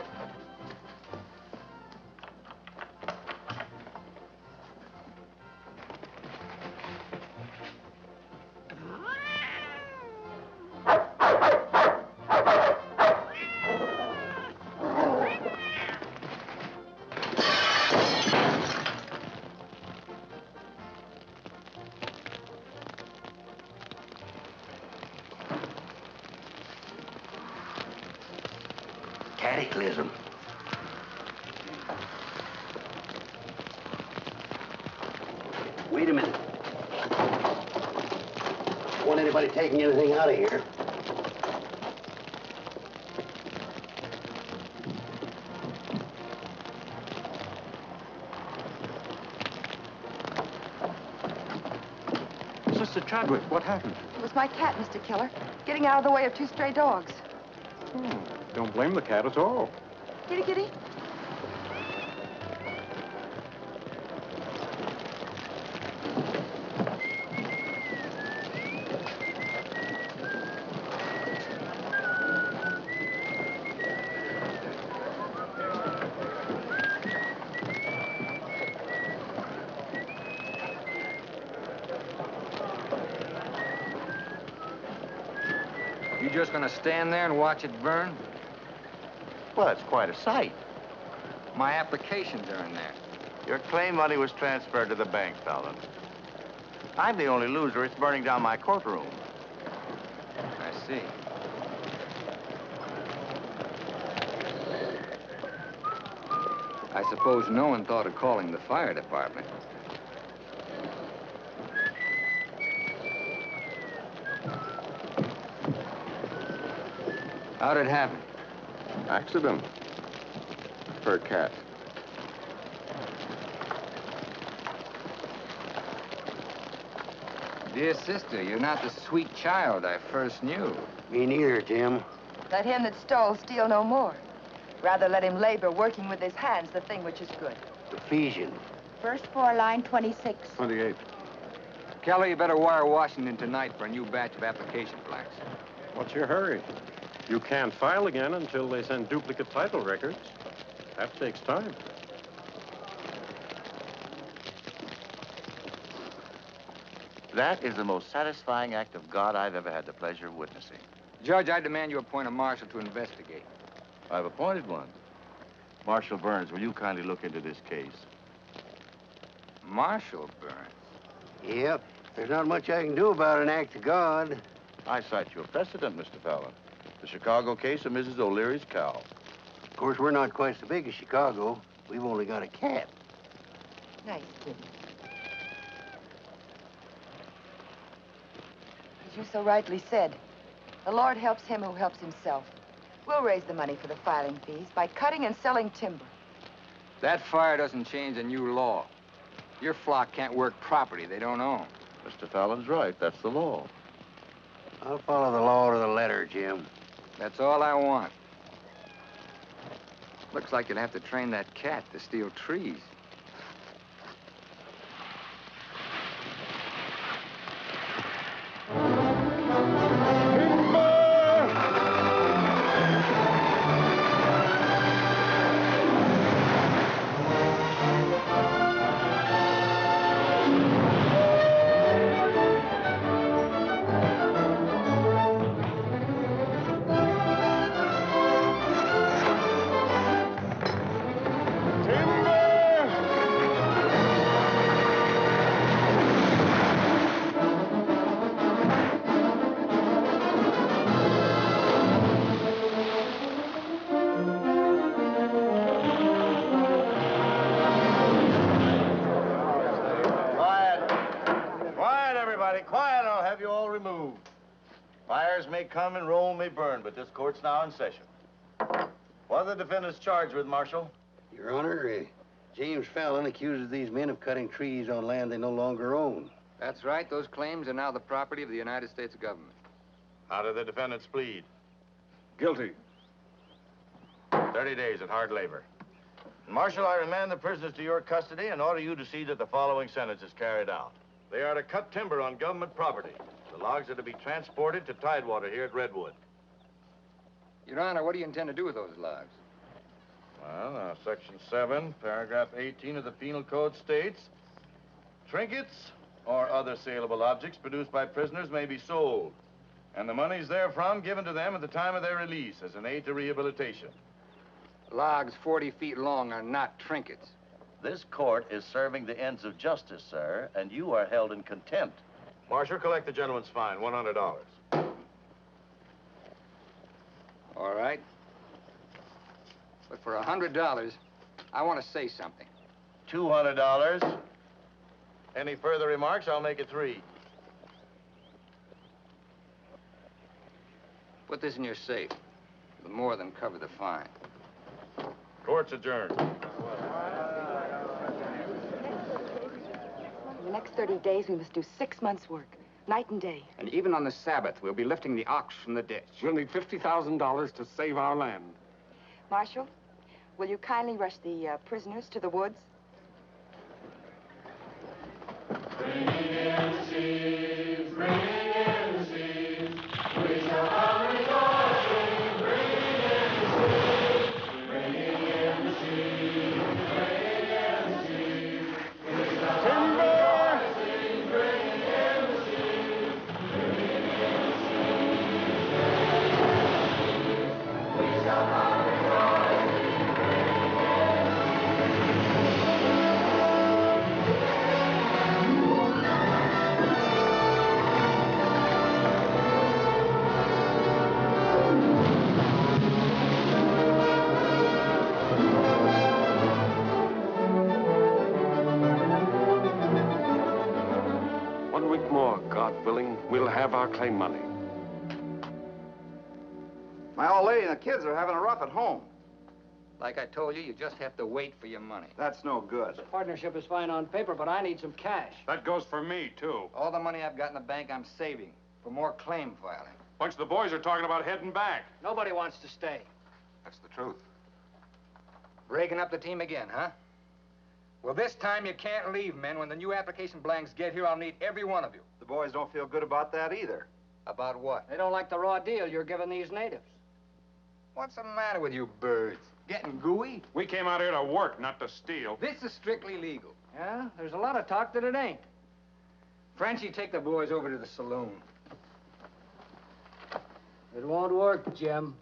[SPEAKER 8] Cataclysm. Wait a minute. Don't want anybody taking anything out of here.
[SPEAKER 2] Sister Chadwick, what happened?
[SPEAKER 10] It was my cat, Mr. Killer, getting out of the way of two stray dogs.
[SPEAKER 2] Don't blame the cat at all.
[SPEAKER 10] Kitty, kitty.
[SPEAKER 4] You just gonna stand there and watch it burn?
[SPEAKER 16] Well, it's quite a sight.
[SPEAKER 4] My applications are in there.
[SPEAKER 16] Your claim money was transferred to the bank, Fallon. I'm the only loser. It's burning down my courtroom.
[SPEAKER 4] I see. I suppose no one thought of calling the fire department. How'd it happen?
[SPEAKER 5] Accident. For a cat.
[SPEAKER 4] Dear sister, you're not the sweet child I first knew.
[SPEAKER 8] Me neither, Tim.
[SPEAKER 10] Let him that stole steal no more. Rather let him labor, working with his hands, the thing which is good.
[SPEAKER 8] Ephesians.
[SPEAKER 11] First floor, line 26.
[SPEAKER 5] 28.
[SPEAKER 4] Kelly, you better wire Washington tonight for a new batch of application plaques.
[SPEAKER 2] What's your hurry? You can't file again until they send duplicate title records. That takes time.
[SPEAKER 16] That is the most satisfying act of God I've ever had the pleasure of witnessing.
[SPEAKER 4] Judge, I demand you appoint a marshal to investigate.
[SPEAKER 16] I've appointed one. Marshal Burns, will you kindly look into this case?
[SPEAKER 4] Marshal Burns?
[SPEAKER 8] Yep. There's not much I can do about an act of God.
[SPEAKER 16] I cite your precedent, Mr. Fallon. The Chicago case of Mrs. O'Leary's cow.
[SPEAKER 8] Of course, we're not quite so big as Chicago. We've only got a cat.
[SPEAKER 10] Nice, kid. As you so rightly said, the Lord helps him who helps himself. We'll raise the money for the filing fees by cutting and selling timber.
[SPEAKER 4] That fire doesn't change the new law. Your flock can't work property they don't own.
[SPEAKER 16] Mr. Fallon's right. That's the law.
[SPEAKER 8] I'll follow the law to the letter, Jim.
[SPEAKER 4] That's all I want. Looks like you'd have to train that cat to steal trees.
[SPEAKER 16] Everybody quiet, I'll have you all removed. Fires may come and Rome may burn, but this court's now in session. What are the defendants charged with, Marshal?
[SPEAKER 8] Your Honor, James Fallon accuses these men of cutting trees on land they no longer own.
[SPEAKER 4] That's right. Those claims are now the property of the United States government.
[SPEAKER 16] How do the defendants plead?
[SPEAKER 12] Guilty.
[SPEAKER 16] 30 days at hard labor. Marshal, I remand the prisoners to your custody and order you to see that the following sentence is carried out. They are to cut timber on government property. The logs are to be transported to Tidewater here at Redwood.
[SPEAKER 4] Your Honor, what do you intend to do with those logs?
[SPEAKER 16] Well, Section 7, Paragraph 18 of the Penal Code states, trinkets or other saleable objects produced by prisoners may be sold, and the monies therefrom given to them at the time of their release as an aid to rehabilitation.
[SPEAKER 4] Logs 40 feet long are not trinkets.
[SPEAKER 16] This court is serving the ends of justice, sir, and you are held in contempt. Marshal, collect the gentleman's fine, $100.
[SPEAKER 4] All right. But for $100, I want to say something.
[SPEAKER 16] $200. Any further remarks, I'll make it 3.
[SPEAKER 4] Put this in your safe. It'll more than cover the fine.
[SPEAKER 16] Court's adjourned.
[SPEAKER 10] In the next 30 days, we must do 6 months' work, night and day.
[SPEAKER 13] And even on the Sabbath, we'll be lifting the ox from the ditch.
[SPEAKER 12] We'll need $50,000 to save our land.
[SPEAKER 10] Marshal, will you kindly rush the prisoners to the woods?
[SPEAKER 17] Bring in the sheaves, bring in the sheaves. We shall have rejoicing. Bring in the sheaves, bringing in the sheaves, bringing in the sheaves. We shall have rejoicing. Bringing in the sheaves, bringing in the sheaves, bringing in the sheaves. We shall have rejoicing. Bringing
[SPEAKER 12] God willing, we'll have our claim money.
[SPEAKER 13] My old lady and the kids are having a rough at home.
[SPEAKER 4] Like I told you, you just have to wait for your money.
[SPEAKER 13] That's no good.
[SPEAKER 18] The partnership is fine on paper, but I need some cash.
[SPEAKER 2] That goes for me, too.
[SPEAKER 4] All the money I've got in the bank, I'm saving for more claim filing.
[SPEAKER 2] Bunch of the boys are talking about heading back.
[SPEAKER 18] Nobody wants to stay.
[SPEAKER 5] That's the truth.
[SPEAKER 4] Breaking up the team again, huh? Well, this time you can't leave, men. When the new application blanks get here, I'll need every one of you.
[SPEAKER 13] The boys don't feel good about that either.
[SPEAKER 4] About what?
[SPEAKER 18] They don't like the raw deal you're giving these natives.
[SPEAKER 4] What's the matter with you birds? Getting gooey?
[SPEAKER 2] We came out here to work, not to steal.
[SPEAKER 4] This is strictly legal.
[SPEAKER 18] Yeah, there's a lot of talk that it ain't.
[SPEAKER 4] Frenchie, take the boys over to the saloon.
[SPEAKER 18] It won't work, Jim.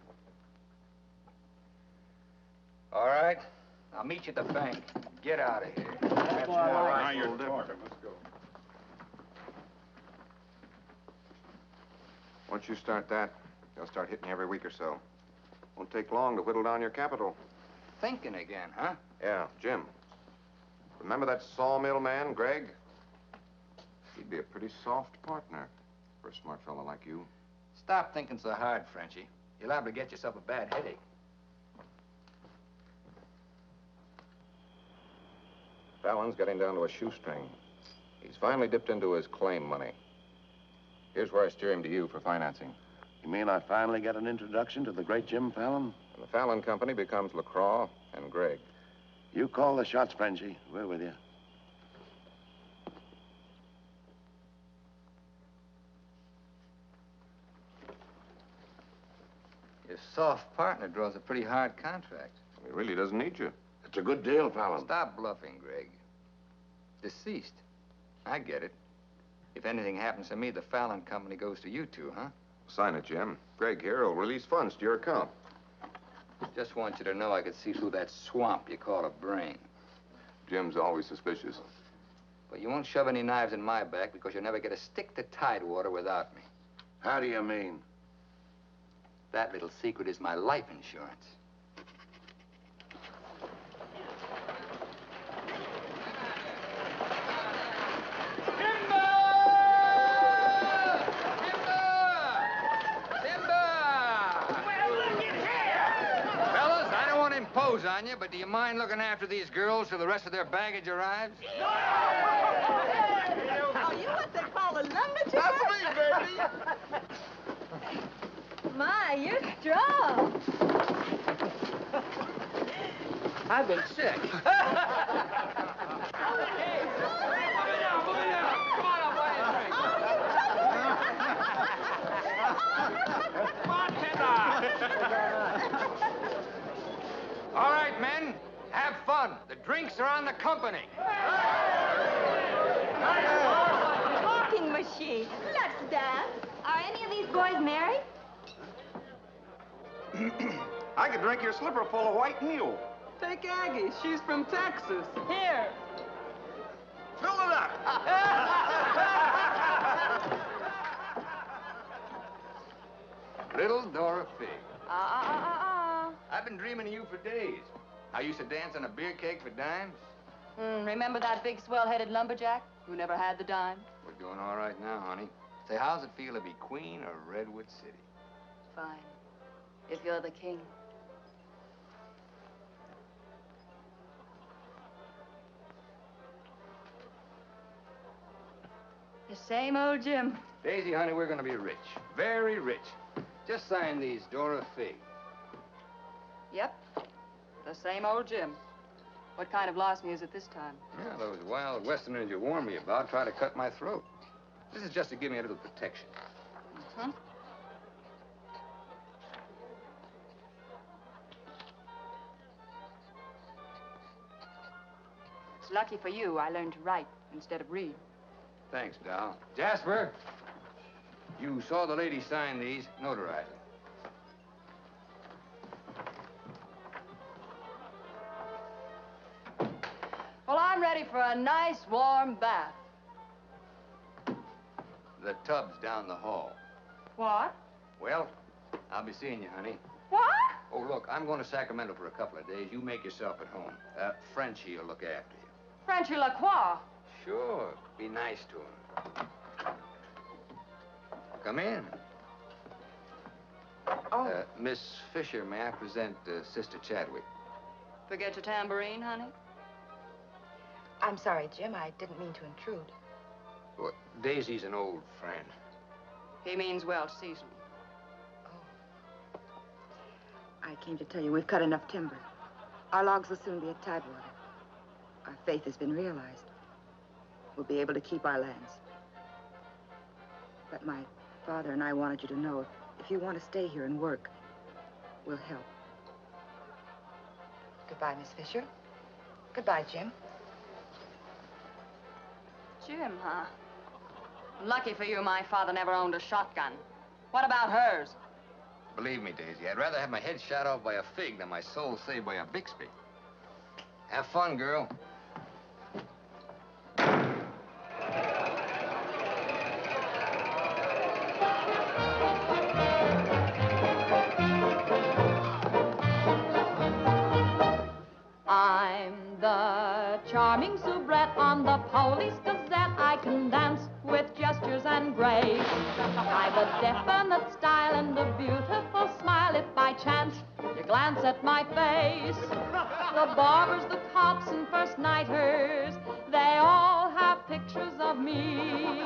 [SPEAKER 4] All right. I'll meet you at the bank. Get out of here.
[SPEAKER 18] That's all right.
[SPEAKER 2] Now you're talking. Let's go.
[SPEAKER 5] Once you start that, they'll start hitting you every week or so. Won't take long to whittle down your capital.
[SPEAKER 4] Thinking again, huh?
[SPEAKER 5] Yeah, Jim. Remember that sawmill man, Greg? He'd be a pretty soft partner for a smart fellow like you.
[SPEAKER 4] Stop thinking so hard, Frenchie. You're liable to get yourself a bad headache.
[SPEAKER 5] Fallon's getting down to a shoestring. He's finally dipped into his claim money. Here's where I steer him to you for financing.
[SPEAKER 9] You mean I finally get an introduction to the great Jim Fallon?
[SPEAKER 5] And the Fallon Company becomes LaCroix and Gregg.
[SPEAKER 9] You call the shots, Frenchie. We're with you.
[SPEAKER 4] Your soft partner draws a pretty hard contract.
[SPEAKER 5] He really doesn't need you.
[SPEAKER 9] It's a good deal, Fallon.
[SPEAKER 4] Stop bluffing, Gregg. Deceased. I get it. If anything happens to me, the Fallon Company goes to you two, huh?
[SPEAKER 5] Sign it, Jim. Gregg here will release funds to your account.
[SPEAKER 4] Just want you to know I could see through that swamp you call a brain.
[SPEAKER 5] Jim's always suspicious.
[SPEAKER 4] But you won't shove any knives in my back because you'll never get a stick to Tidewater without me.
[SPEAKER 9] How do you mean?
[SPEAKER 4] That little secret is my life insurance. nose on you, but do you mind looking after these girls till the rest of their baggage arrives?
[SPEAKER 10] Are you what they call a lumberjack?
[SPEAKER 15] That's me, baby.
[SPEAKER 10] My, you're strong.
[SPEAKER 4] I've been sick. All right, men, have fun. The drinks are on the company.
[SPEAKER 10] Talking machine. Let's dance.
[SPEAKER 6] Are any of these boys married?
[SPEAKER 15] I could drink your slipper full of white mule.
[SPEAKER 18] Take Aggie. She's from Texas.
[SPEAKER 10] Here.
[SPEAKER 15] Fill it up.
[SPEAKER 4] Little Dorothy. I've been dreaming of you for days. I used to dance on a beer keg for dimes.
[SPEAKER 6] Remember that big swell-headed lumberjack who never had the dime?
[SPEAKER 4] We're doing all right now, honey. Say, how's it feel to be queen of Redwood City?
[SPEAKER 6] Fine. If you're the king. The same old Jim.
[SPEAKER 4] Daisy, honey, we're gonna be rich. Very rich. Just sign these, Dorothy.
[SPEAKER 6] Yep. The same old Jim. What kind of lost me is it this time?
[SPEAKER 4] Yeah, those wild Westerners you warned me about try to cut my throat. This is just to give me a little protection.
[SPEAKER 6] Uh-huh. It's lucky for you I learned to write instead of read.
[SPEAKER 4] Thanks, Doll. Jasper, you saw the lady sign these. Notarize them.
[SPEAKER 6] Well, I'm ready for a nice, warm bath.
[SPEAKER 4] The tub's down the hall.
[SPEAKER 6] What?
[SPEAKER 4] Well, I'll be seeing you, honey.
[SPEAKER 6] What?
[SPEAKER 4] Oh, look, I'm going to Sacramento for a couple of days. You make yourself at home. Frenchie will look after you.
[SPEAKER 6] Frenchy Lacroix.
[SPEAKER 4] Sure. Be nice to him. Come in.
[SPEAKER 6] Oh.
[SPEAKER 4] Miss Fisher, may I present Sister Chadwick?
[SPEAKER 6] Forget your tambourine, honey?
[SPEAKER 10] I'm sorry, Jim. I didn't mean to intrude.
[SPEAKER 4] Well, Daisy's an old friend.
[SPEAKER 6] He means well seasoned.
[SPEAKER 10] I came to tell you we've cut enough timber. Our logs will soon be at tidewater. Our faith has been realized. We'll be able to keep our lands. But my father and I wanted you to know if you want to stay here and work, we'll help. Goodbye, Miss Fisher. Goodbye, Jim.
[SPEAKER 6] Jim, huh? Lucky for you, my father never owned a shotgun. What about hers?
[SPEAKER 4] Believe me, Daisy, I'd rather have my head shot off by a fig than my soul saved by a Bixby. Have fun, girl.
[SPEAKER 19] I'm the charming soubrette on the Police Gazette. I can dance with gestures and grace. I've a definite style and a beautiful smile. If by chance you glance at my face, the barbers, the cops, and first-nighters, they all have pictures of me.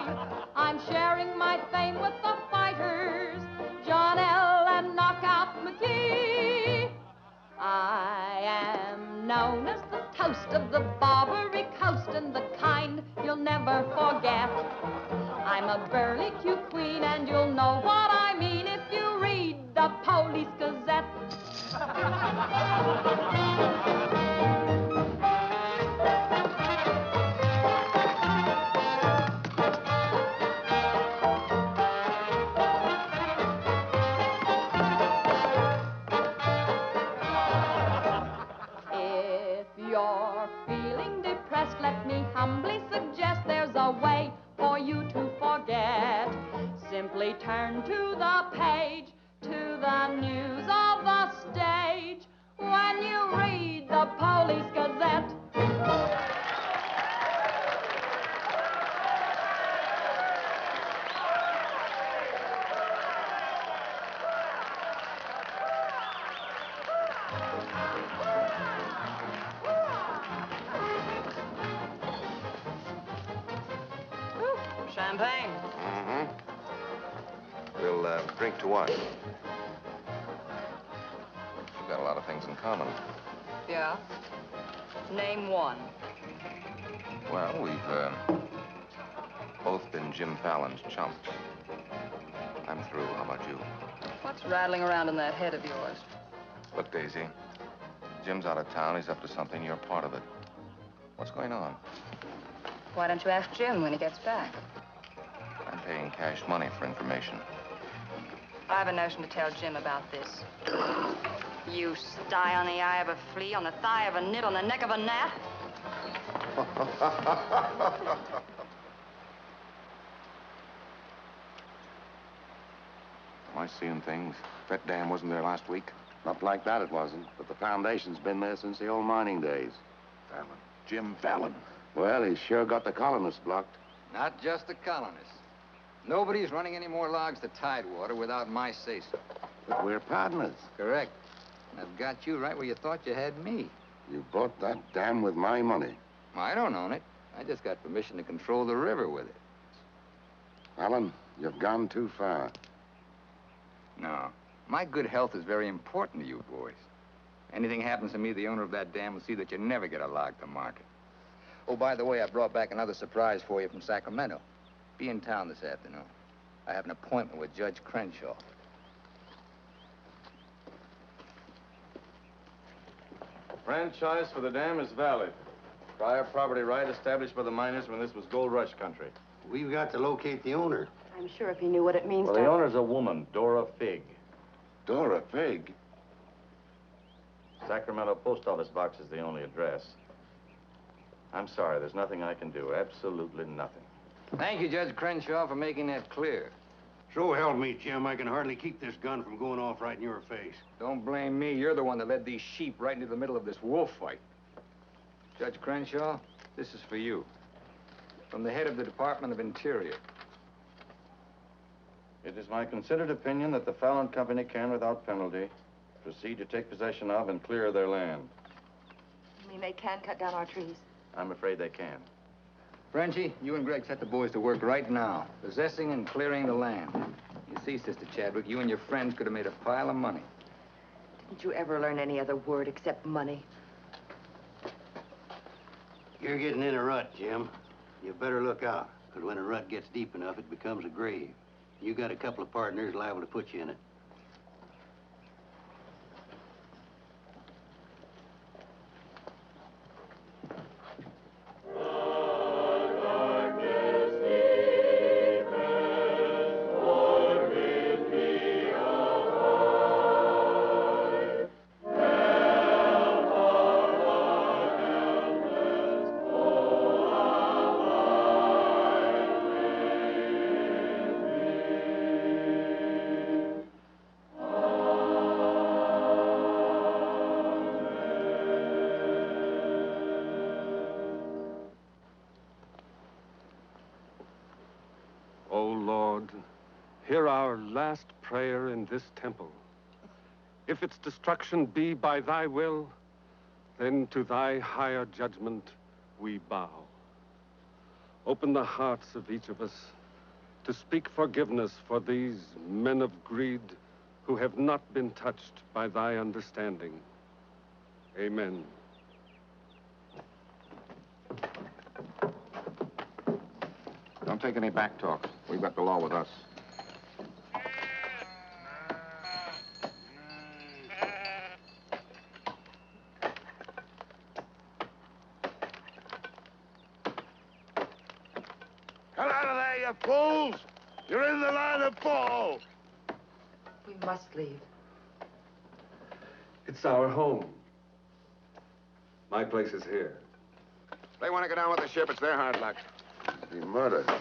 [SPEAKER 19] I'm sharing my fame with the fighters, John L. and Knockout McGee. I am known as the toast of the Barbary Coast and the kind you'll never forget. I'm a burly cute queen and you'll know what I mean if you read the Police Gazette. You're feeling depressed, let me humbly suggest there's a way for you to forget. Simply turn to the page, to the news of the stage, when you read the Police Gazette.
[SPEAKER 6] Champagne?
[SPEAKER 5] Mm-hmm. We'll drink to what? We've got a lot of things in common.
[SPEAKER 6] Yeah. Name one.
[SPEAKER 5] Well, we've both been Jim Fallon's chumps. I'm through. How about you?
[SPEAKER 6] What's rattling around in that head of yours?
[SPEAKER 5] Look, Daisy, Jim's out of town. He's up to something. You're part of it. What's going on?
[SPEAKER 6] Why don't you ask Jim when he gets back?
[SPEAKER 5] I'm paying cash money for information.
[SPEAKER 6] I have a notion to tell Jim about this. You sty on the eye of a flea, on the thigh of a nit, on the neck of a gnat.
[SPEAKER 5] Am I seeing things? That dam wasn't there last week?
[SPEAKER 9] Not like that, it wasn't. But the foundation's been there since the old mining days.
[SPEAKER 5] Fallon. Jim Fallon.
[SPEAKER 9] Well, he's sure got the colonists blocked.
[SPEAKER 4] Not just the colonists. Nobody's running any more logs to Tidewater without my say-so.
[SPEAKER 9] But we're partners.
[SPEAKER 4] Correct. And I've got you right where you thought you had me.
[SPEAKER 9] You bought that dam with my money.
[SPEAKER 4] I don't own it. I just got permission to control the river with it.
[SPEAKER 9] Alan, you've gone too far.
[SPEAKER 4] No. My good health is very important to you boys. Anything happens to me, the owner of that dam will see that you never get a log to market. Oh, by the way, I brought back another surprise for you from Sacramento. Be in town this afternoon. I have an appointment with Judge Crenshaw.
[SPEAKER 15] Franchise for the dam is valid. Prior property right established by the miners when this was gold rush country.
[SPEAKER 8] We've got to locate the owner.
[SPEAKER 10] I'm sure if he knew what it means
[SPEAKER 15] Well,
[SPEAKER 10] to...
[SPEAKER 15] the owner's a woman, Dora Fig.
[SPEAKER 9] Dora Fig?
[SPEAKER 15] Sacramento post office box is the only address. I'm sorry, there's nothing I can do. Absolutely nothing.
[SPEAKER 4] Thank you, Judge Crenshaw, for making that clear.
[SPEAKER 8] So help me, Jim. I can hardly keep this gun from going off right in your face.
[SPEAKER 4] Don't blame me. You're the one that led these sheep right into the middle of this wolf fight. Judge Crenshaw, this is for you. From the head of the Department of Interior.
[SPEAKER 15] It is my considered opinion that the Fallon Company can, without penalty, proceed to take possession of and clear their land.
[SPEAKER 10] You mean they can cut down our trees?
[SPEAKER 15] I'm afraid they can.
[SPEAKER 4] Frenchie, you and Greg set the boys to work right now, possessing and clearing the land. You see, Sister Chadwick, you and your friends could have made a pile of money.
[SPEAKER 10] Didn't you ever learn any other word except money?
[SPEAKER 8] You're getting in a rut, Jim. You better look out, because when a rut gets deep enough, it becomes a grave. You got a couple of partners liable to put you in it.
[SPEAKER 12] Hear our last prayer in this temple. If its destruction be by thy will, then to thy higher judgment we bow. Open the hearts of each of us to speak forgiveness for these men of greed who have not been touched by thy understanding. Amen.
[SPEAKER 5] Don't take any back talk. We've got the law with us.
[SPEAKER 9] Get out of there, you fools! You're in the line of fall!
[SPEAKER 10] We must leave.
[SPEAKER 12] It's our home. My place is here.
[SPEAKER 5] They want to go down with the ship. It's their hard luck.
[SPEAKER 9] He murdered.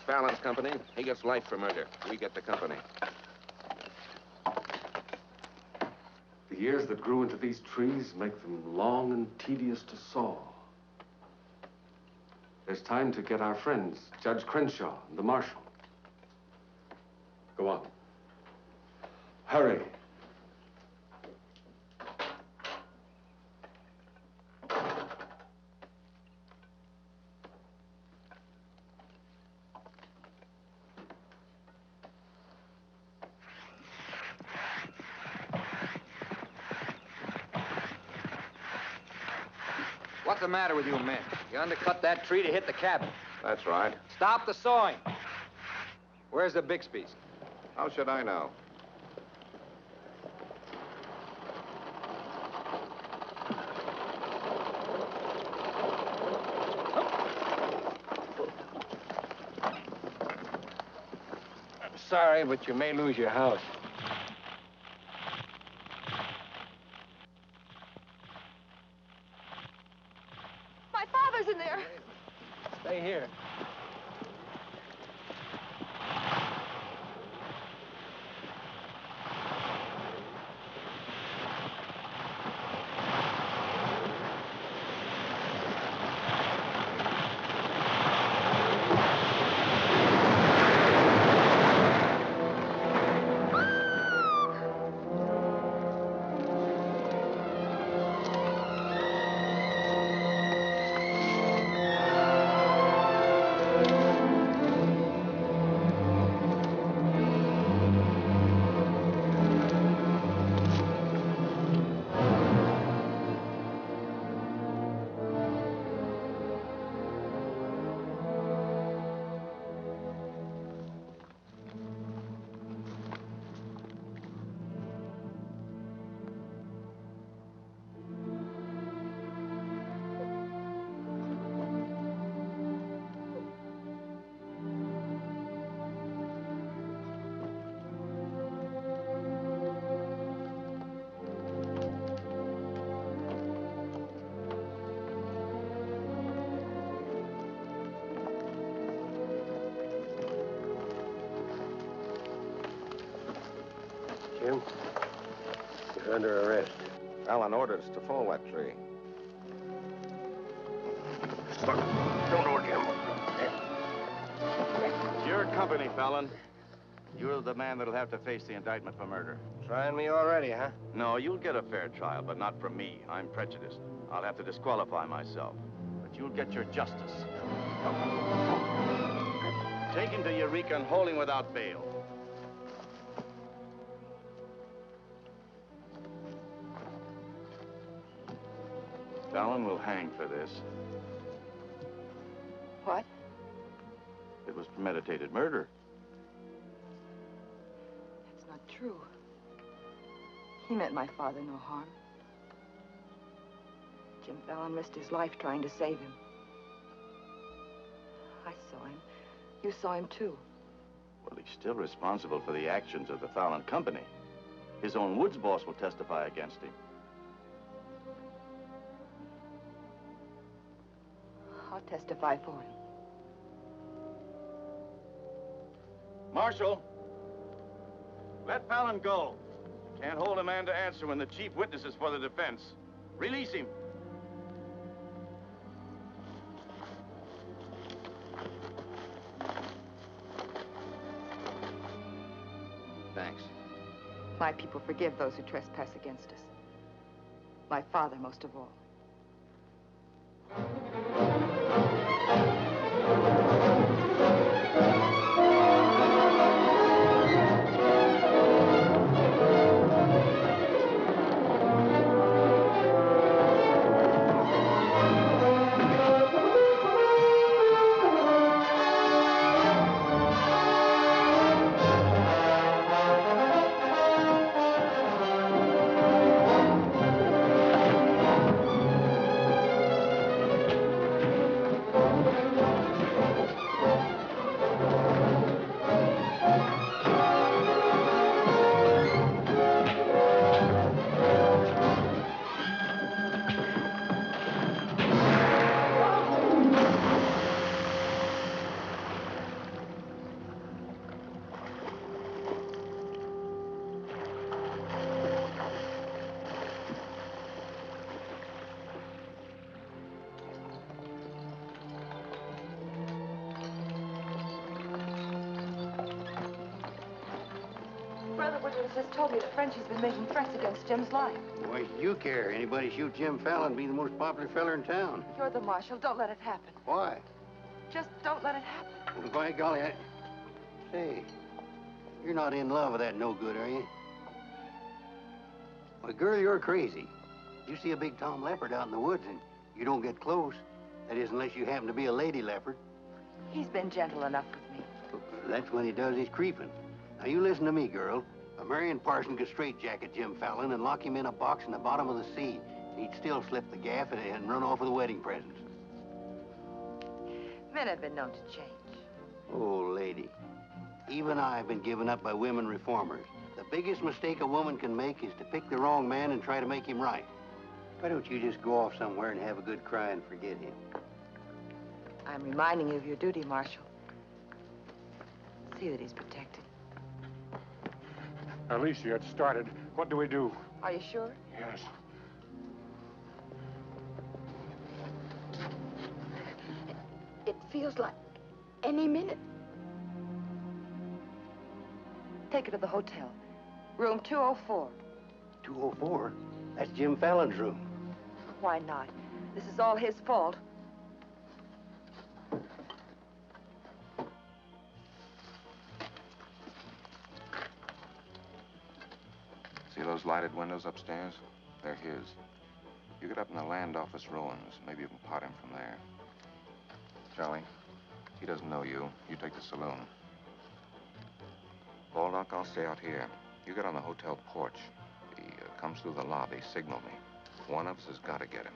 [SPEAKER 5] Fallon's company. He gets life for murder. We get the company.
[SPEAKER 12] The years that grew into these trees make them long and tedious to saw. There's time to get our friends, Judge Crenshaw and the marshal. Go on. Hurry.
[SPEAKER 4] What's the matter with you men? You undercut that tree to hit the cabin.
[SPEAKER 5] That's right.
[SPEAKER 4] Stop the sawing. Where's the Bixby's?
[SPEAKER 5] How should I know?
[SPEAKER 4] Sorry, but you may lose your house.
[SPEAKER 10] My father's in there.
[SPEAKER 4] Stay here.
[SPEAKER 8] Jim, you're under arrest.
[SPEAKER 5] Fallon ordered us to follow that tree.
[SPEAKER 8] Don't hold Jim.
[SPEAKER 15] Your company, Fallon. You're the man that'll have to face the indictment for murder.
[SPEAKER 8] Trying me already, huh?
[SPEAKER 15] No, you'll get a fair trial, but not from me. I'm prejudiced. I'll have to disqualify myself. But you'll get your justice. Take him to Eureka and hold him without bail. Fallon will hang for this.
[SPEAKER 10] What?
[SPEAKER 15] It was premeditated murder.
[SPEAKER 10] That's not true. He meant my father no harm. Jim Fallon risked his life trying to save him. I saw him. You saw him, too.
[SPEAKER 15] Well, he's still responsible for the actions of the Fallon Company. His own Woods boss will testify against him.
[SPEAKER 10] I'll testify for him.
[SPEAKER 15] Marshal, let Fallon go. You can't hold a man to answer when the chief witness is for the defense. Release him.
[SPEAKER 4] Thanks.
[SPEAKER 10] My people forgive those who trespass against us. My father most of all. Brother Woodward has just told me that Frenchie's been making threats against Jim's life.
[SPEAKER 8] Why should you care? Anybody shoot Jim Fallon, be the most popular fella in town.
[SPEAKER 10] You're the marshal. Don't let it happen.
[SPEAKER 8] Why?
[SPEAKER 10] Just don't let it happen.
[SPEAKER 8] Well, by golly, Say, you're not in love with that no-good, are you? Well, girl, you're crazy. You see a big Tom leopard out in the woods, and You don't get close. That is, unless you happen to be a lady leopard.
[SPEAKER 10] He's been gentle enough with me.
[SPEAKER 8] That's when he does his creeping. Now, you listen to me, girl. A Marion Parson could straitjacket Jim Fallon and lock him in a box in the bottom of the sea. He'd still slip the gaff and run off with the wedding presents.
[SPEAKER 10] Men have been known to change.
[SPEAKER 8] Oh, lady. Even I've been given up by women reformers. The biggest mistake a woman can make is to pick the wrong man and try to make him right. Why don't you just go off somewhere and have a good cry and forget him?
[SPEAKER 10] I'm reminding you of your duty, Marshal. See that he's protected.
[SPEAKER 12] Alicia, it started. What do we do?
[SPEAKER 10] Are you sure?
[SPEAKER 12] Yes.
[SPEAKER 11] It feels like any minute.
[SPEAKER 10] Take her to the hotel. Room 204.
[SPEAKER 8] 204? That's Jim Fallon's room.
[SPEAKER 10] Why not? This is all his fault.
[SPEAKER 5] See those lighted windows upstairs? They're his. You get up in the land office ruins. Maybe you can pot him from there. Charlie, he doesn't know you. You take the saloon. Baldock, I'll stay out here. You get on the hotel porch. He comes through the lobby. Signal me. One of us has got to get him.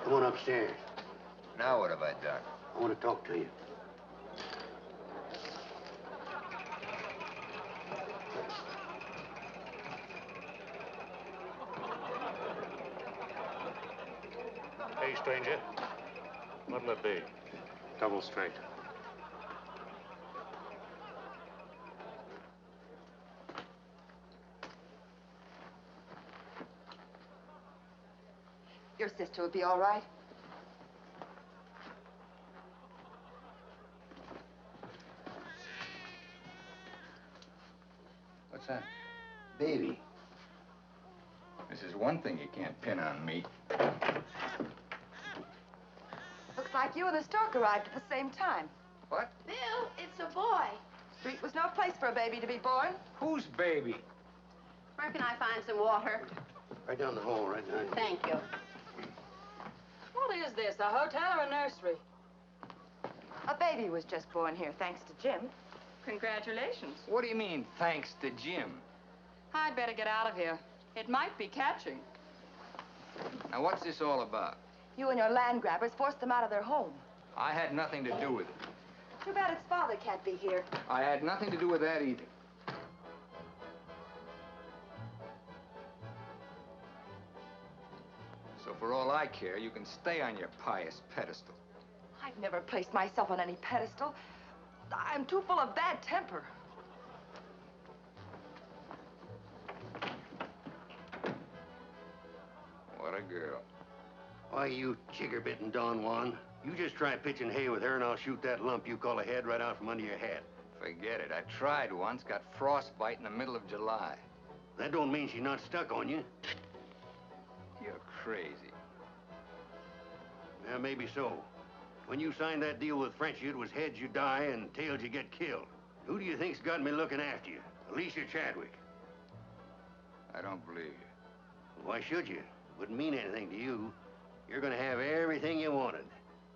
[SPEAKER 8] Come on upstairs.
[SPEAKER 4] Now what have I done?
[SPEAKER 8] I want to talk to you.
[SPEAKER 14] Hey, stranger. What'll it be?
[SPEAKER 12] Double straight.
[SPEAKER 10] Your sister will be all right.
[SPEAKER 4] What's that?
[SPEAKER 8] Baby.
[SPEAKER 4] This is one thing you can't pin on me.
[SPEAKER 10] Looks like you and the stork arrived at the same time.
[SPEAKER 4] What?
[SPEAKER 11] Bill, it's a boy.
[SPEAKER 10] Street was no place for a baby to be born.
[SPEAKER 4] Whose baby?
[SPEAKER 11] Where can I find some water?
[SPEAKER 8] Right down the hall, right there.
[SPEAKER 11] Thank you.
[SPEAKER 18] What is this, a hotel or a nursery?
[SPEAKER 10] A baby was just born here, thanks to Jim.
[SPEAKER 18] Congratulations.
[SPEAKER 4] What do you mean, thanks to Jim?
[SPEAKER 18] I'd better get out of here. It might be catching.
[SPEAKER 4] Now, what's this all about?
[SPEAKER 10] You and your land grabbers forced them out of their home.
[SPEAKER 4] I had nothing to do with it.
[SPEAKER 10] Too bad its father can't be here.
[SPEAKER 4] I had nothing to do with that either. So for all I care, you can stay on your pious pedestal.
[SPEAKER 10] I've never placed myself on any pedestal. I'm too full of bad temper.
[SPEAKER 4] What a girl.
[SPEAKER 8] Why, you chigger-bitten Don Juan. You just try pitching hay with her and I'll shoot that lump you call a head right out from under your hat.
[SPEAKER 4] Forget it. I tried once, got frostbite in the middle of July.
[SPEAKER 8] That don't mean she's not stuck on you.
[SPEAKER 4] You're crazy.
[SPEAKER 8] Yeah, maybe so. When you signed that deal with Frenchy, it was heads you die and tails you get killed. Who do you think's got me looking after you? Alicia Chadwick.
[SPEAKER 4] I don't believe you.
[SPEAKER 8] Why should you? Wouldn't mean anything to you. You're gonna have everything you wanted.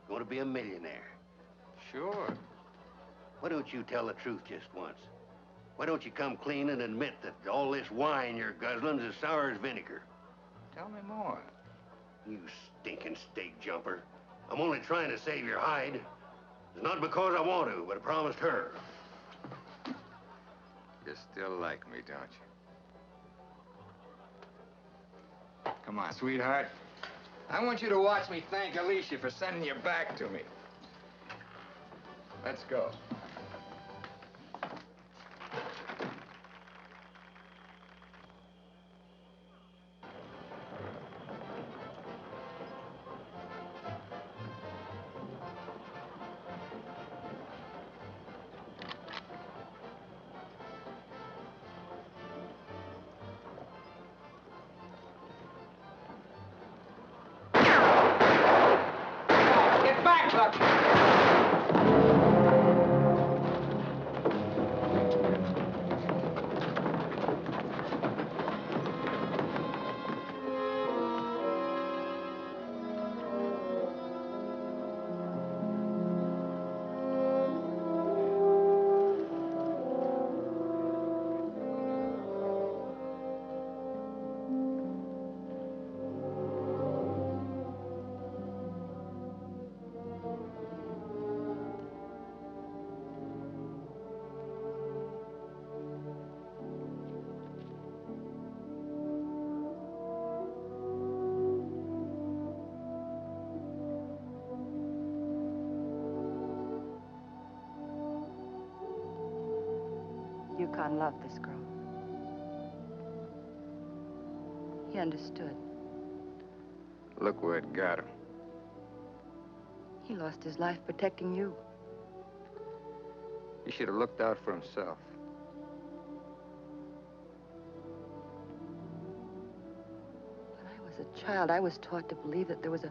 [SPEAKER 8] Going to be a millionaire.
[SPEAKER 4] Sure.
[SPEAKER 8] Why don't you tell the truth just once? Why don't you come clean and admit that all this wine you're guzzling is as sour as vinegar?
[SPEAKER 4] Tell me more.
[SPEAKER 8] You stinking steak jumper. I'm only trying to save your hide. It's not because I want to, but I promised her.
[SPEAKER 4] You still like me, don't you? Come on, sweetheart. I want you to watch me thank Alicia for sending you back to me. Let's go. duck.
[SPEAKER 10] Yukon loved this girl. He understood.
[SPEAKER 4] Look where it got him.
[SPEAKER 10] He lost his life protecting you.
[SPEAKER 4] He should have looked out for himself.
[SPEAKER 10] When I was a child, I was taught to believe that there was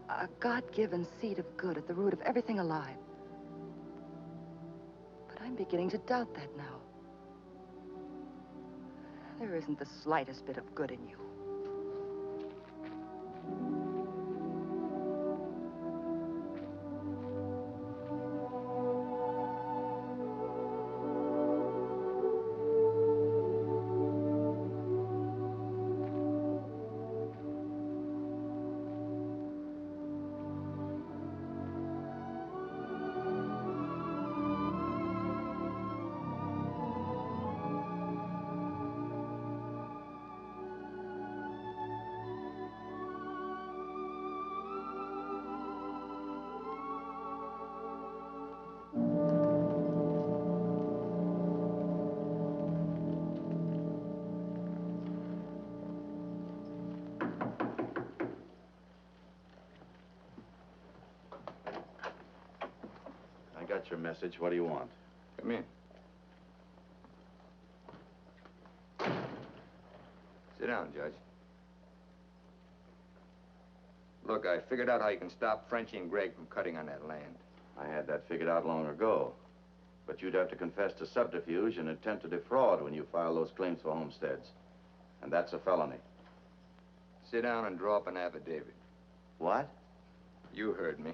[SPEAKER 10] a God-given seed of good at the root of everything alive. But I'm beginning to doubt that now. There isn't the slightest bit of good in you.
[SPEAKER 16] I got your message. What do you want?
[SPEAKER 4] Come in. Sit down, Judge. Look, I figured out how you can stop Frenchie and Greg from cutting on that land.
[SPEAKER 16] I had that figured out long ago. But you'd have to confess to subterfuge and attempt to defraud when you file those claims for homesteads. And that's a felony.
[SPEAKER 4] Sit down and draw up an affidavit.
[SPEAKER 16] What?
[SPEAKER 4] You heard me.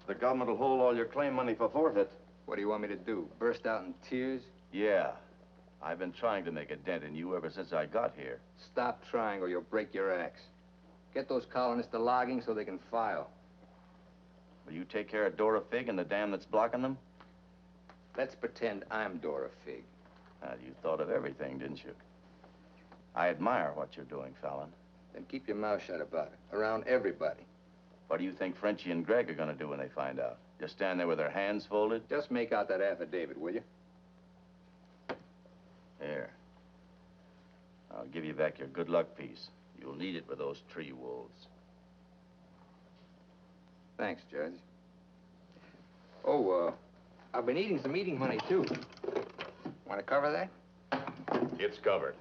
[SPEAKER 16] The government will hold all your claim money for forfeit.
[SPEAKER 4] What do you want me to do? Burst out in tears?
[SPEAKER 16] Yeah. I've been trying to make a dent in you ever since I got here.
[SPEAKER 4] Stop trying or you'll break your axe. Get those colonists to logging so they can file.
[SPEAKER 16] Will you take care of Dora Fig and the dam that's blocking them?
[SPEAKER 4] Let's pretend I'm Dora Fig.
[SPEAKER 16] You thought of everything, didn't you? I admire what you're doing, Fallon.
[SPEAKER 4] Then keep your mouth shut about it, around everybody.
[SPEAKER 16] What do you think Frenchie and Greg are going to do when they find out? Just stand there with their hands folded?
[SPEAKER 4] Just make out that affidavit, will you?
[SPEAKER 16] Here. I'll give you back your good luck piece. You'll need it with those tree wolves.
[SPEAKER 4] Thanks, Judge. Oh, I've been eating some eating money, too. Want to cover that?
[SPEAKER 16] It's covered.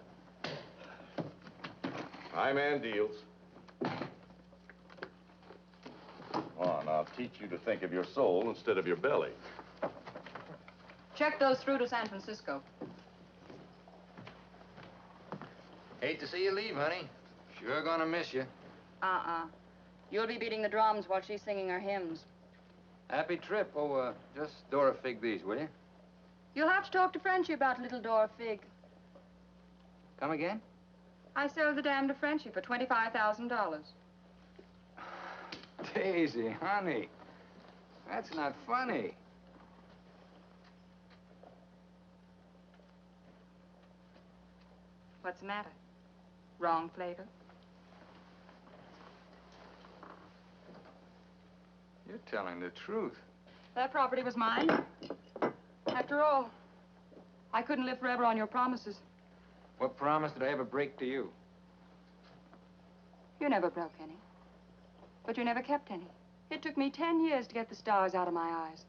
[SPEAKER 16] High man deals. On, I'll teach you to think of your soul instead of your belly.
[SPEAKER 6] Check those through to San Francisco.
[SPEAKER 4] Hate to see you leave, honey. Sure gonna miss you.
[SPEAKER 6] You'll be beating the drums while she's singing her hymns.
[SPEAKER 4] Happy trip. Oh, just Dora Fig these, will you?
[SPEAKER 6] You'll have to talk to Frenchie about little Dora Fig.
[SPEAKER 4] Come again?
[SPEAKER 6] I sold the dam to Frenchie for $25,000.
[SPEAKER 4] Daisy, honey. That's not funny.
[SPEAKER 6] What's the matter? Wrong flavor?
[SPEAKER 4] You're telling the truth.
[SPEAKER 6] That property was mine. After all, I couldn't live forever on your promises.
[SPEAKER 4] What promise did I ever break to you?
[SPEAKER 6] You never broke any. But you never kept any. It took me 10 years to get the stars out of my eyes.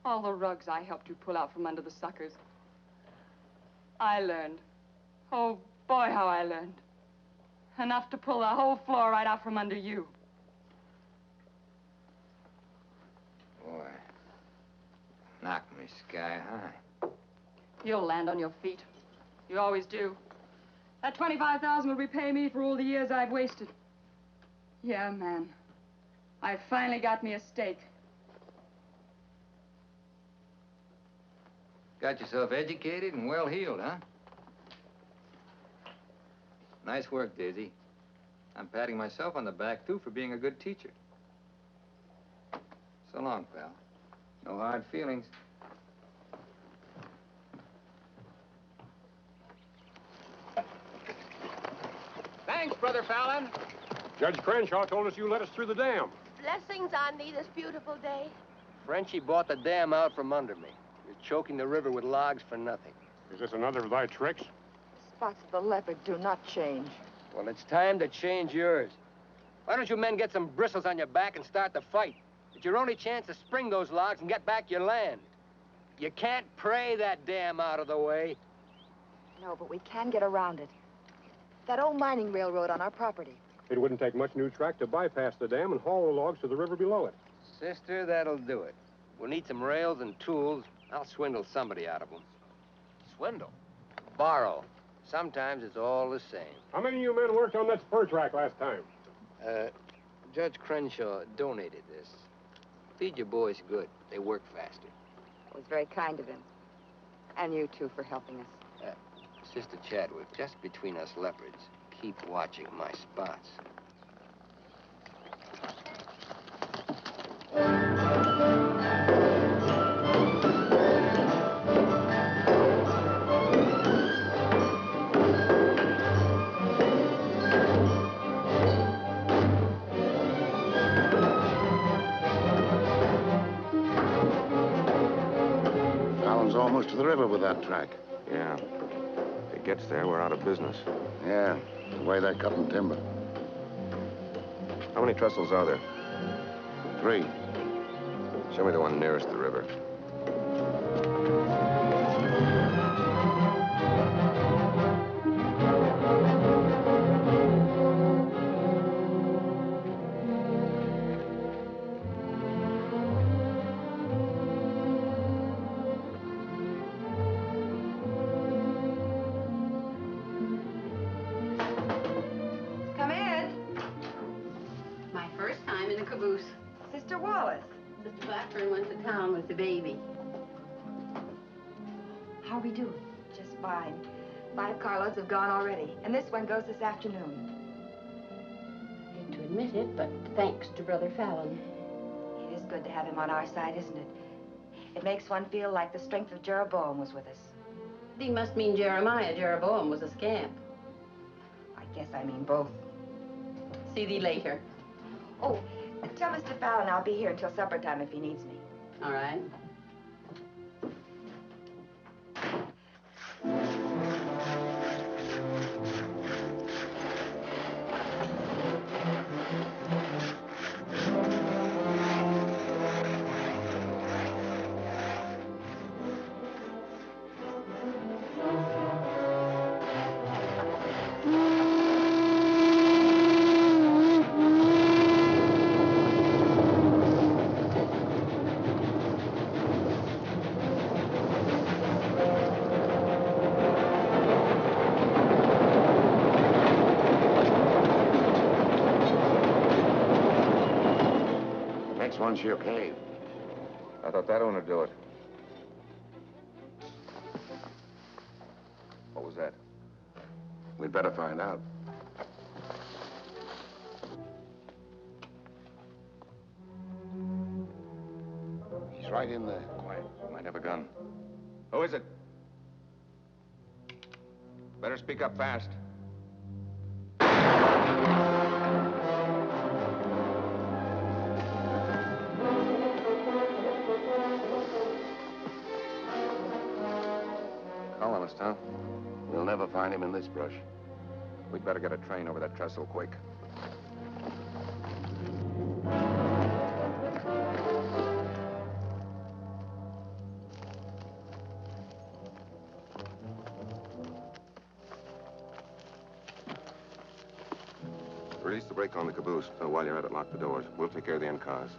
[SPEAKER 6] All the rugs I helped you pull out from under the suckers. I learned. Oh, boy, how I learned. Enough to pull the whole floor right out from under you.
[SPEAKER 4] Boy, knocked me sky high.
[SPEAKER 6] You'll land on your feet. You always do. That 25,000 will repay me for all the years I've wasted. Yeah, man. I finally got me a stake.
[SPEAKER 4] Got yourself educated and well-heeled, huh? Nice work, Daisy. I'm patting myself on the back, too, for being a good teacher. So long, pal. No hard feelings.
[SPEAKER 20] Thanks, Brother Fallon.
[SPEAKER 12] Judge Crenshaw told us you let us through the dam.
[SPEAKER 11] Blessings on thee this beautiful day.
[SPEAKER 20] Frenchie bought the dam out from under me. You're choking the river with logs for nothing.
[SPEAKER 12] Is this another of thy tricks?
[SPEAKER 10] Spots of the leopard do not change.
[SPEAKER 20] Well, it's time to change yours. Why don't you men get some bristles on your back and start the fight? It's your only chance to spring those logs and get back your land. You can't pray that dam out of the way.
[SPEAKER 10] No, but we can get around it. That old mining railroad on our property.
[SPEAKER 12] It wouldn't take much new track to bypass the dam and haul the logs to the river below it.
[SPEAKER 20] Sister, that'll do it. We'll need some rails and tools. I'll swindle somebody out of them. Swindle? Borrow. Sometimes it's all the same.
[SPEAKER 12] How many of you men worked on that spur track last time?
[SPEAKER 20] Judge Crenshaw donated this. Feed your boys good. They work faster.
[SPEAKER 10] It was very kind of him. And you, too, for helping us.
[SPEAKER 20] Sister Chadwick, just between us leopards, keep watching my spots.
[SPEAKER 9] Fallon's almost to the river with that track.
[SPEAKER 2] Yeah. If it gets there, we're out of business.
[SPEAKER 9] Yeah, the way they're cutting timber.
[SPEAKER 2] How many trestles are there?
[SPEAKER 9] 3.
[SPEAKER 2] Show me the one nearest the river.
[SPEAKER 10] Come in.
[SPEAKER 21] My first time in a caboose.
[SPEAKER 10] Sister Wallace.
[SPEAKER 21] Sister Blackburn went to town with the baby.
[SPEAKER 10] How are we doing? Just fine. 5 carloads have gone already, and this one goes this afternoon.
[SPEAKER 21] Hate to admit it, but thanks to Brother Fallon.
[SPEAKER 10] It is good to have him on our side, isn't it? It makes one feel like the strength of Jeroboam was with us.
[SPEAKER 21] Thee must mean Jeremiah. Jeroboam was a scamp.
[SPEAKER 10] I guess I mean both.
[SPEAKER 21] See thee later.
[SPEAKER 10] Oh, tell Mr. Fallon I'll be here until supper time if he needs me.
[SPEAKER 21] All right.
[SPEAKER 9] Next one's your cave.
[SPEAKER 2] I thought that one would do it. What was that?
[SPEAKER 9] We'd better find out. He's right in there.
[SPEAKER 2] Quiet. Might have a gun. Who is it? Better speak up fast. Colonist, huh?
[SPEAKER 9] We'll never find him in this brush.
[SPEAKER 2] We'd better get a train over that trestle quick.
[SPEAKER 5] Release the brake on the caboose. While you're at it, lock the doors. We'll take care of the end cars.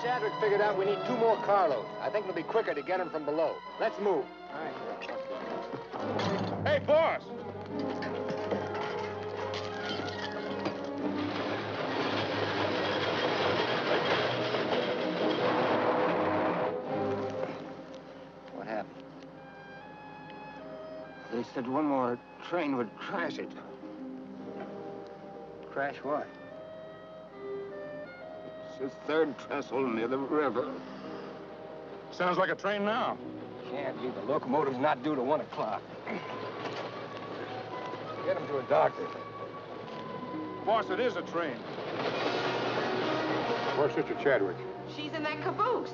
[SPEAKER 20] Chadwick figured out we need 2 more carloads. I think it'll be quicker to get them from below. Let's move.
[SPEAKER 15] Hey, boss!
[SPEAKER 4] What happened? They said one more train would crash it. Crash what? It's the 3rd trestle near the river.
[SPEAKER 15] Sounds like a train now.
[SPEAKER 20] Can't be. The locomotive's not due to 1 o'clock. Get him to a doctor.
[SPEAKER 15] Boss, it is a train.
[SPEAKER 13] Where's Sister Chadwick?
[SPEAKER 11] She's in that caboose.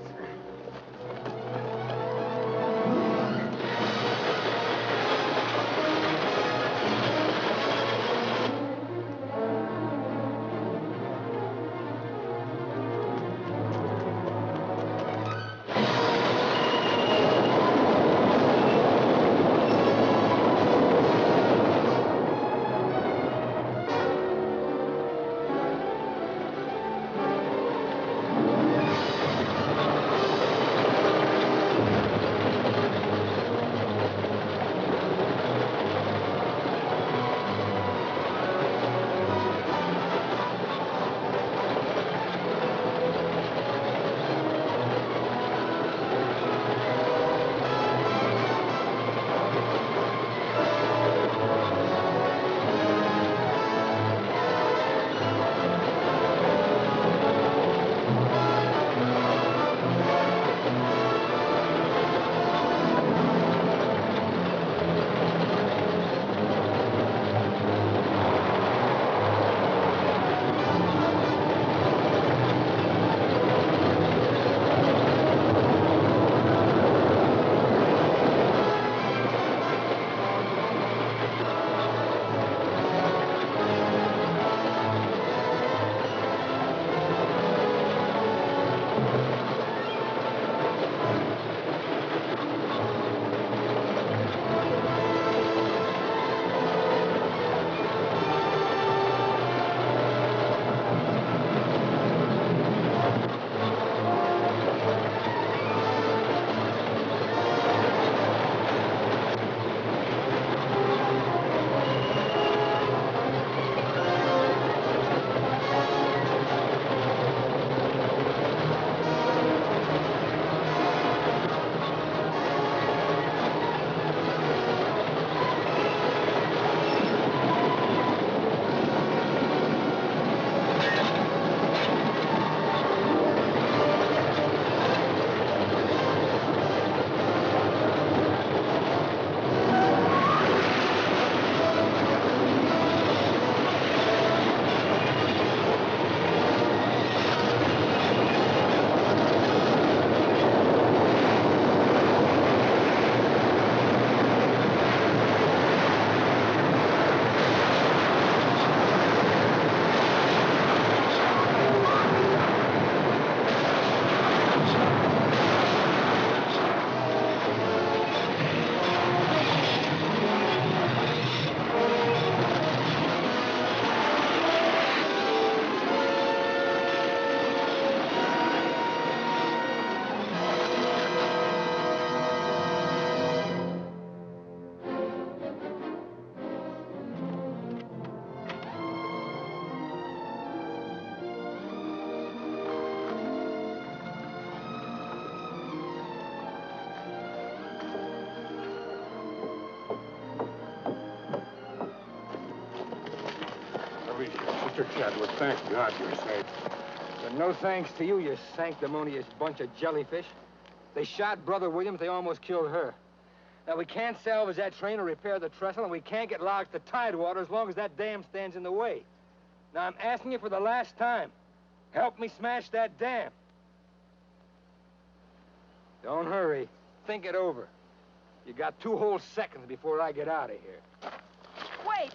[SPEAKER 7] Please, Sister Chadwick, thank God you're safe.
[SPEAKER 20] But no thanks to you, you sanctimonious bunch of jellyfish. They shot Brother Williams, they almost killed her. Now, we can't salvage that train or repair the trestle, and we can't get logs to Tidewater as long as that dam stands in the way. Now, I'm asking you for the last time. Help me smash that dam. Don't hurry. Think it over. You got 2 whole seconds before I get out of here.
[SPEAKER 10] Wait!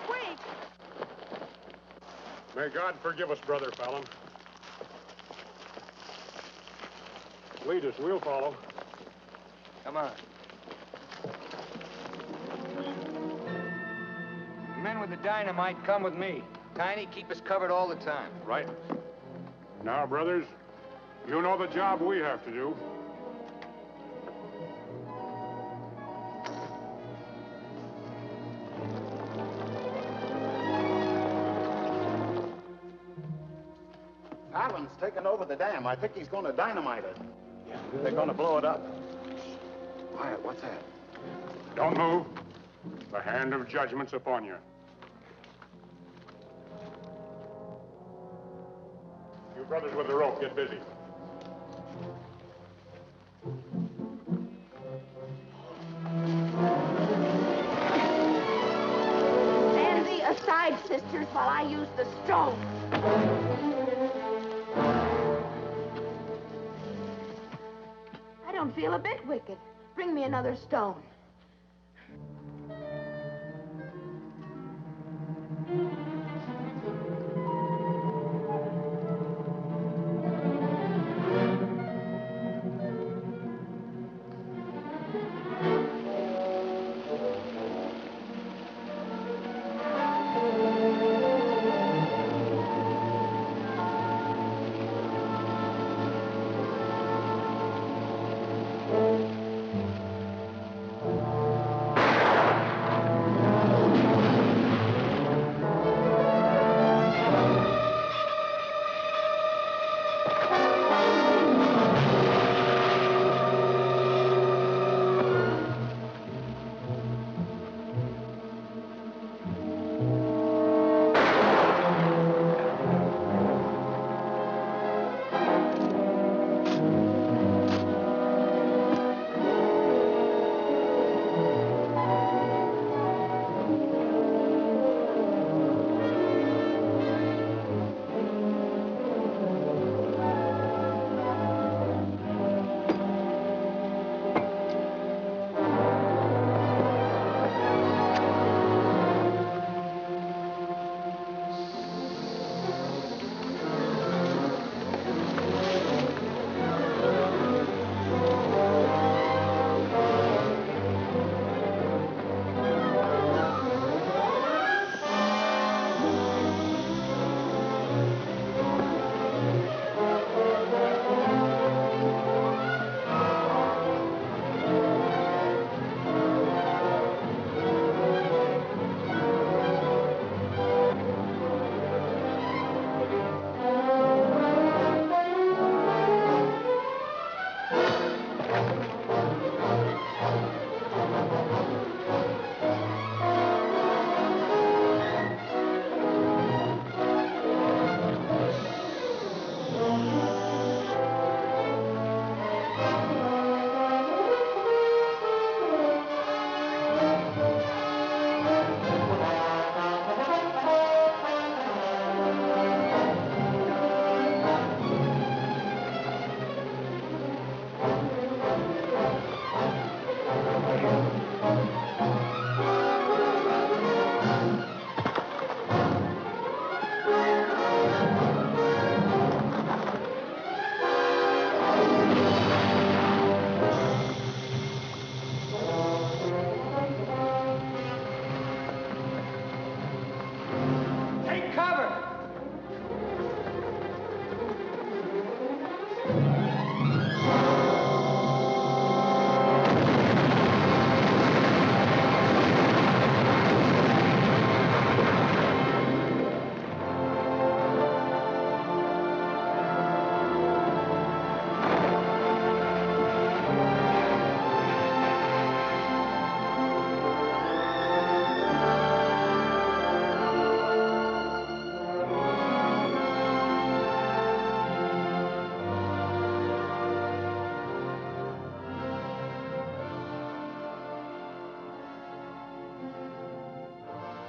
[SPEAKER 10] Wait!
[SPEAKER 7] May God forgive us, Brother Fallon. Lead us, we'll follow.
[SPEAKER 20] Come on. The men with the dynamite come with me. Tiny, keep us covered all the time.
[SPEAKER 7] Right. Now, brothers, you know the job we have to do.
[SPEAKER 9] Fallon's taken over the dam. I think he's going to dynamite it. Yeah, they're going to blow it up.
[SPEAKER 7] Quiet, what's that? Don't move. The hand of judgment's upon you. You brothers with the rope, get busy.
[SPEAKER 11] Stand thee aside, sisters, while I use the stone. I don't feel a bit wicked. Bring me another stone.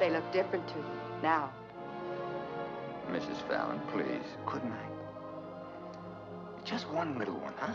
[SPEAKER 10] They look different to you now.
[SPEAKER 4] Mrs. Fallon, please, couldn't I? Just one little one, huh?